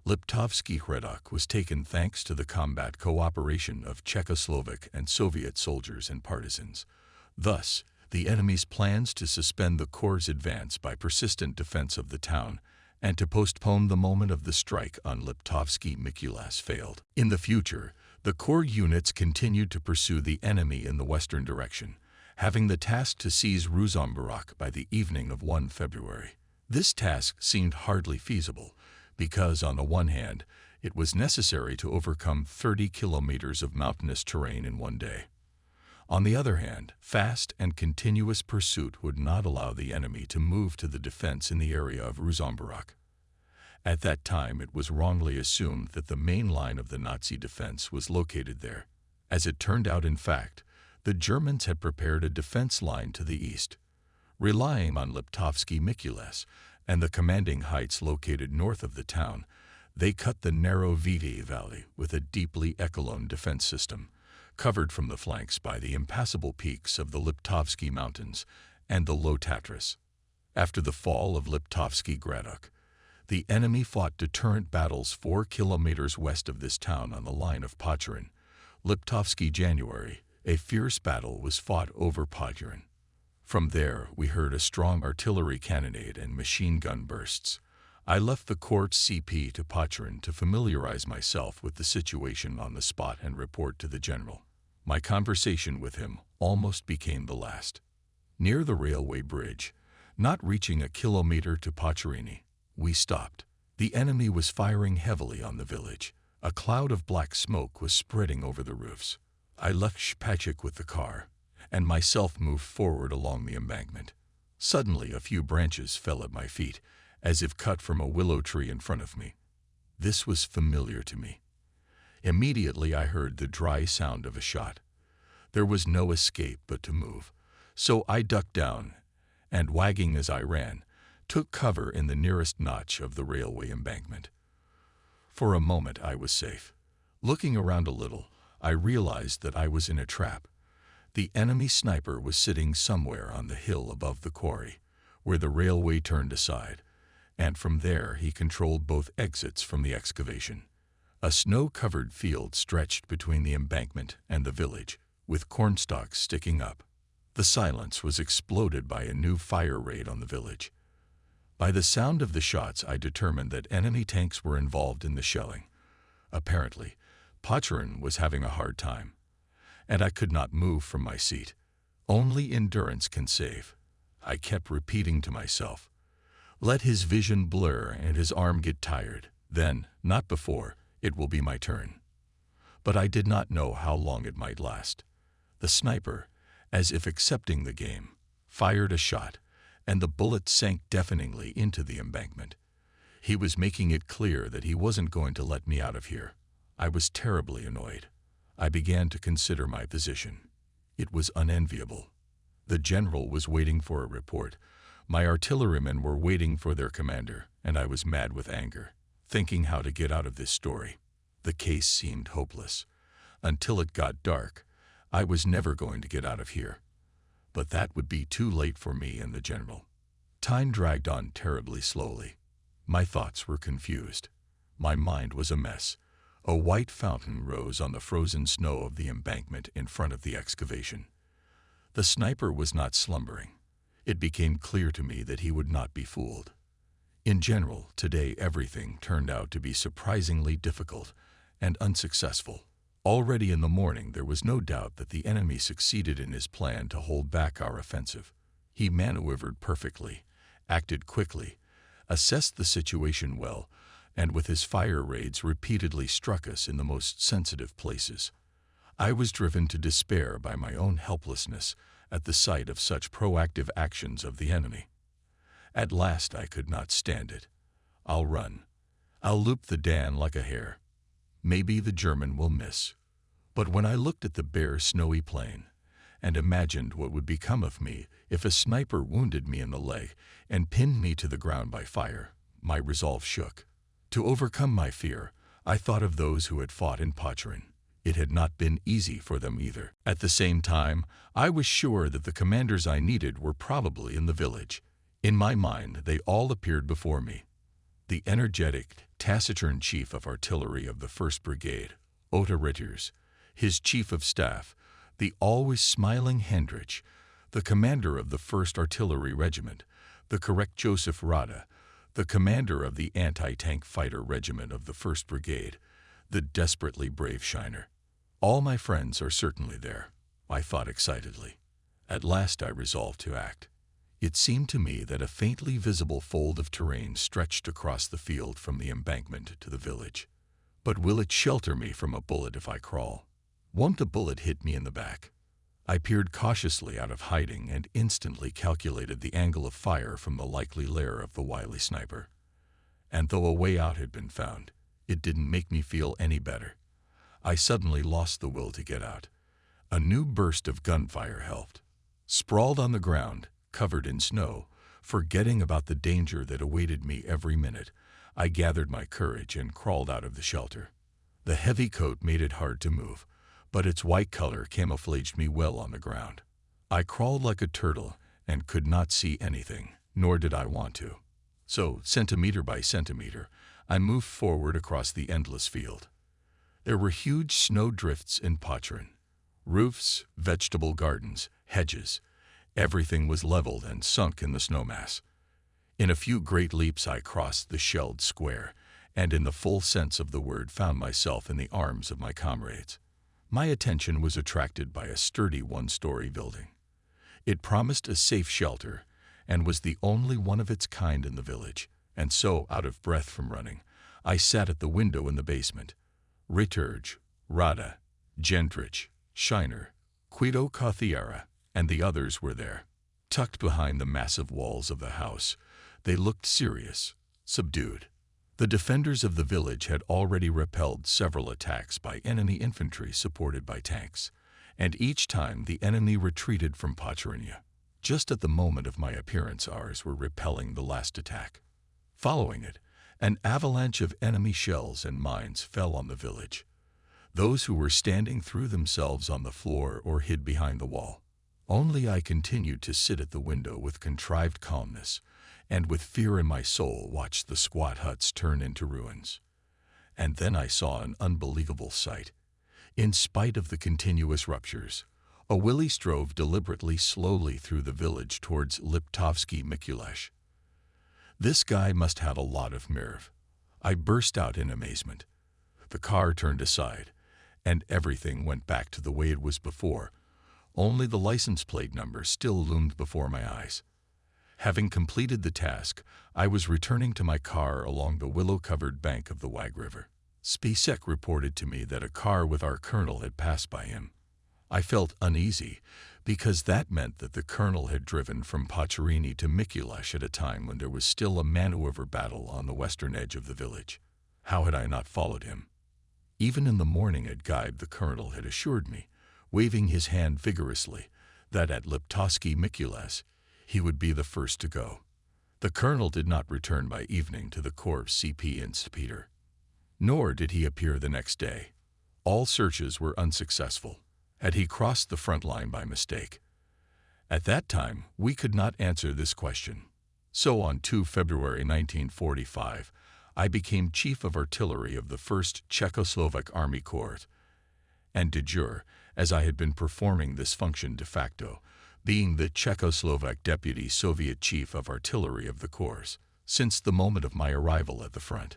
Liptovsky Gradok was taken thanks to the combat cooperation of Czechoslovak and Soviet soldiers and partisans. Thus, the enemy's plans to suspend the Corps' advance by persistent defense of the town and to postpone the moment of the strike on Liptovsky Mikuláš failed. In the future, the Corps units continued to pursue the enemy in the western direction, having the task to seize Ruzomberok by the evening of 1 February. This task seemed hardly feasible because, on the one hand, it was necessary to overcome 30 kilometers of mountainous terrain in one day. On the other hand, fast and continuous pursuit would not allow the enemy to move to the defense in the area of Ruzomberok. At that time, it was wrongly assumed that the main line of the Nazi defense was located there. As it turned out, in fact, the Germans had prepared a defense line to the east, Relying on Liptovsky Mikules and the commanding heights located north of the town, they cut the narrow Viti Valley with a deeply echelon defense system, covered from the flanks by the impassable peaks of the Liptovsky Mountains and the Low Tatras. After the fall of Liptovsky Gradok, the enemy fought deterrent battles 4 kilometers west of this town on the line of Pochurin. Liptovsky January, a fierce battle was fought over Pochurin. From there, we heard a strong artillery cannonade and machine gun bursts. I left the court CP to Pochurin to familiarize myself with the situation on the spot and report to the general. My conversation with him almost became the last. Near the railway bridge, not reaching a kilometer to Pochurini, we stopped. The enemy was firing heavily on the village. A cloud of black smoke was spreading over the roofs. I left Shpachik with the car, and myself moved forward along the embankment. Suddenly, a few branches fell at my feet, as if cut from a willow tree in front of me. This was familiar to me. Immediately I heard the dry sound of a shot. There was no escape but to move, so I ducked down, and wagging as I ran, took cover in the nearest notch of the railway embankment. For a moment I was safe. Looking around a little, I realized that I was in a trap. The enemy sniper was sitting somewhere on the hill above the quarry, where the railway turned aside, and from there he controlled both exits from the excavation. A snow-covered field stretched between the embankment and the village, with cornstalks sticking up. The silence was exploded by a new fire raid on the village. By the sound of the shots, I determined that enemy tanks were involved in the shelling. Apparently, Pochurin was having a hard time, and I could not move from my seat. Only endurance can save. I kept repeating to myself, let his vision blur and his arm get tired. Then, not before, it will be my turn. But I did not know how long it might last. The sniper, as if accepting the game, fired a shot, and the bullet sank deafeningly into the embankment. He was making it clear that he wasn't going to let me out of here. I was terribly annoyed. I began to consider my position. It was unenviable. The general was waiting for a report. My artillerymen were waiting for their commander, and I was mad with anger, thinking how to get out of this story. The case seemed hopeless. Until it got dark, I was never going to get out of here. But that would be too late for me and the general. Time dragged on terribly slowly. My thoughts were confused. My mind was a mess. A white fountain rose on the frozen snow of the embankment in front of the excavation. The sniper was not slumbering. It became clear to me that he would not be fooled. In general, today everything turned out to be surprisingly difficult and unsuccessful. Already in the morning there was no doubt that the enemy succeeded in his plan to hold back our offensive. He maneuvered perfectly, acted quickly, assessed the situation well, and with his fire raids repeatedly struck us in the most sensitive places. I was driven to despair by my own helplessness at the sight of such proactive actions of the enemy. At last I could not stand it. I'll run. I'll loop the Dan like a hare. Maybe the German will miss. But when I looked at the bare, snowy plain and imagined what would become of me if a sniper wounded me in the leg and pinned me to the ground by fire, my resolve shook. To overcome my fear, I thought of those who had fought in Pochurin. It had not been easy for them either. At the same time, I was sure that the commanders I needed were probably in the village. In my mind, they all appeared before me. The energetic, taciturn chief of artillery of the 1st Brigade, Otto Ritters, his chief of staff, the always smiling Hendrich, the commander of the 1st Artillery Regiment, the correct Joseph Rada, the commander of the anti-tank fighter regiment of the 1st Brigade, the desperately brave Shiner. All my friends are certainly there, I thought excitedly. At last I resolved to act. It seemed to me that a faintly visible fold of terrain stretched across the field from the embankment to the village. But will it shelter me from a bullet if I crawl? Won't a bullet hit me in the back? I peered cautiously out of hiding and instantly calculated the angle of fire from the likely lair of the wily sniper. And though a way out had been found, it didn't make me feel any better. I suddenly lost the will to get out. A new burst of gunfire helped. Sprawled on the ground, covered in snow, forgetting about the danger that awaited me every minute, I gathered my courage and crawled out of the shelter. The heavy coat made it hard to move, but its white color camouflaged me well on the ground. I crawled like a turtle and could not see anything, nor did I want to. So, centimeter by centimeter, I moved forward across the endless field. There were huge snow drifts in Patron. Roofs, vegetable gardens, hedges. Everything was leveled and sunk in the snowmass. In a few great leaps I crossed the shelled square, and in the full sense of the word found myself in the arms of my comrades. My attention was attracted by a sturdy one-story building. It promised a safe shelter, and was the only one of its kind in the village, and so, out of breath from running, I sat at the window in the basement. Riturge, Rada, Gentrich, Shiner, Guido Cothiera, and the others were there. Tucked behind the massive walls of the house, they looked serious, subdued. The defenders of the village had already repelled several attacks by enemy infantry supported by tanks, and each time the enemy retreated from Patrinia. Just at the moment of my appearance, ours were repelling the last attack. Following it, an avalanche of enemy shells and mines fell on the village. Those who were standing threw themselves on the floor or hid behind the wall. Only I continued to sit at the window with contrived calmness, and with fear in my soul watched the squat huts turn into ruins. And then I saw an unbelievable sight. In spite of the continuous ruptures, a Willy drove deliberately slowly through the village towards Liptovsky Mikulesh. This guy must have a lot of nerve. I burst out in amazement. The car turned aside, and everything went back to the way it was before. Only the license plate number still loomed before my eyes. Having completed the task, I was returning to my car along the willow-covered bank of the Wag River. Spacek reported to me that a car with our colonel had passed by him. I felt uneasy, because that meant that the colonel had driven from Pacharini to Mikulesh at a time when there was still a man-over battle on the western edge of the village. How had I not followed him? Even in the morning at Guide, the colonel had assured me, waving his hand vigorously, that at Liptovsky Mikulesh he would be the first to go. The colonel did not return by evening to the Corps CP in St. Peter. Nor did he appear the next day. All searches were unsuccessful. Had he crossed the front line by mistake? At that time, we could not answer this question. So on 2 February 1945, I became Chief of Artillery of the 1st Czechoslovak Army Corps, and de jure, as I had been performing this function de facto, being the Czechoslovak Deputy Soviet Chief of Artillery of the Corps, since the moment of my arrival at the front.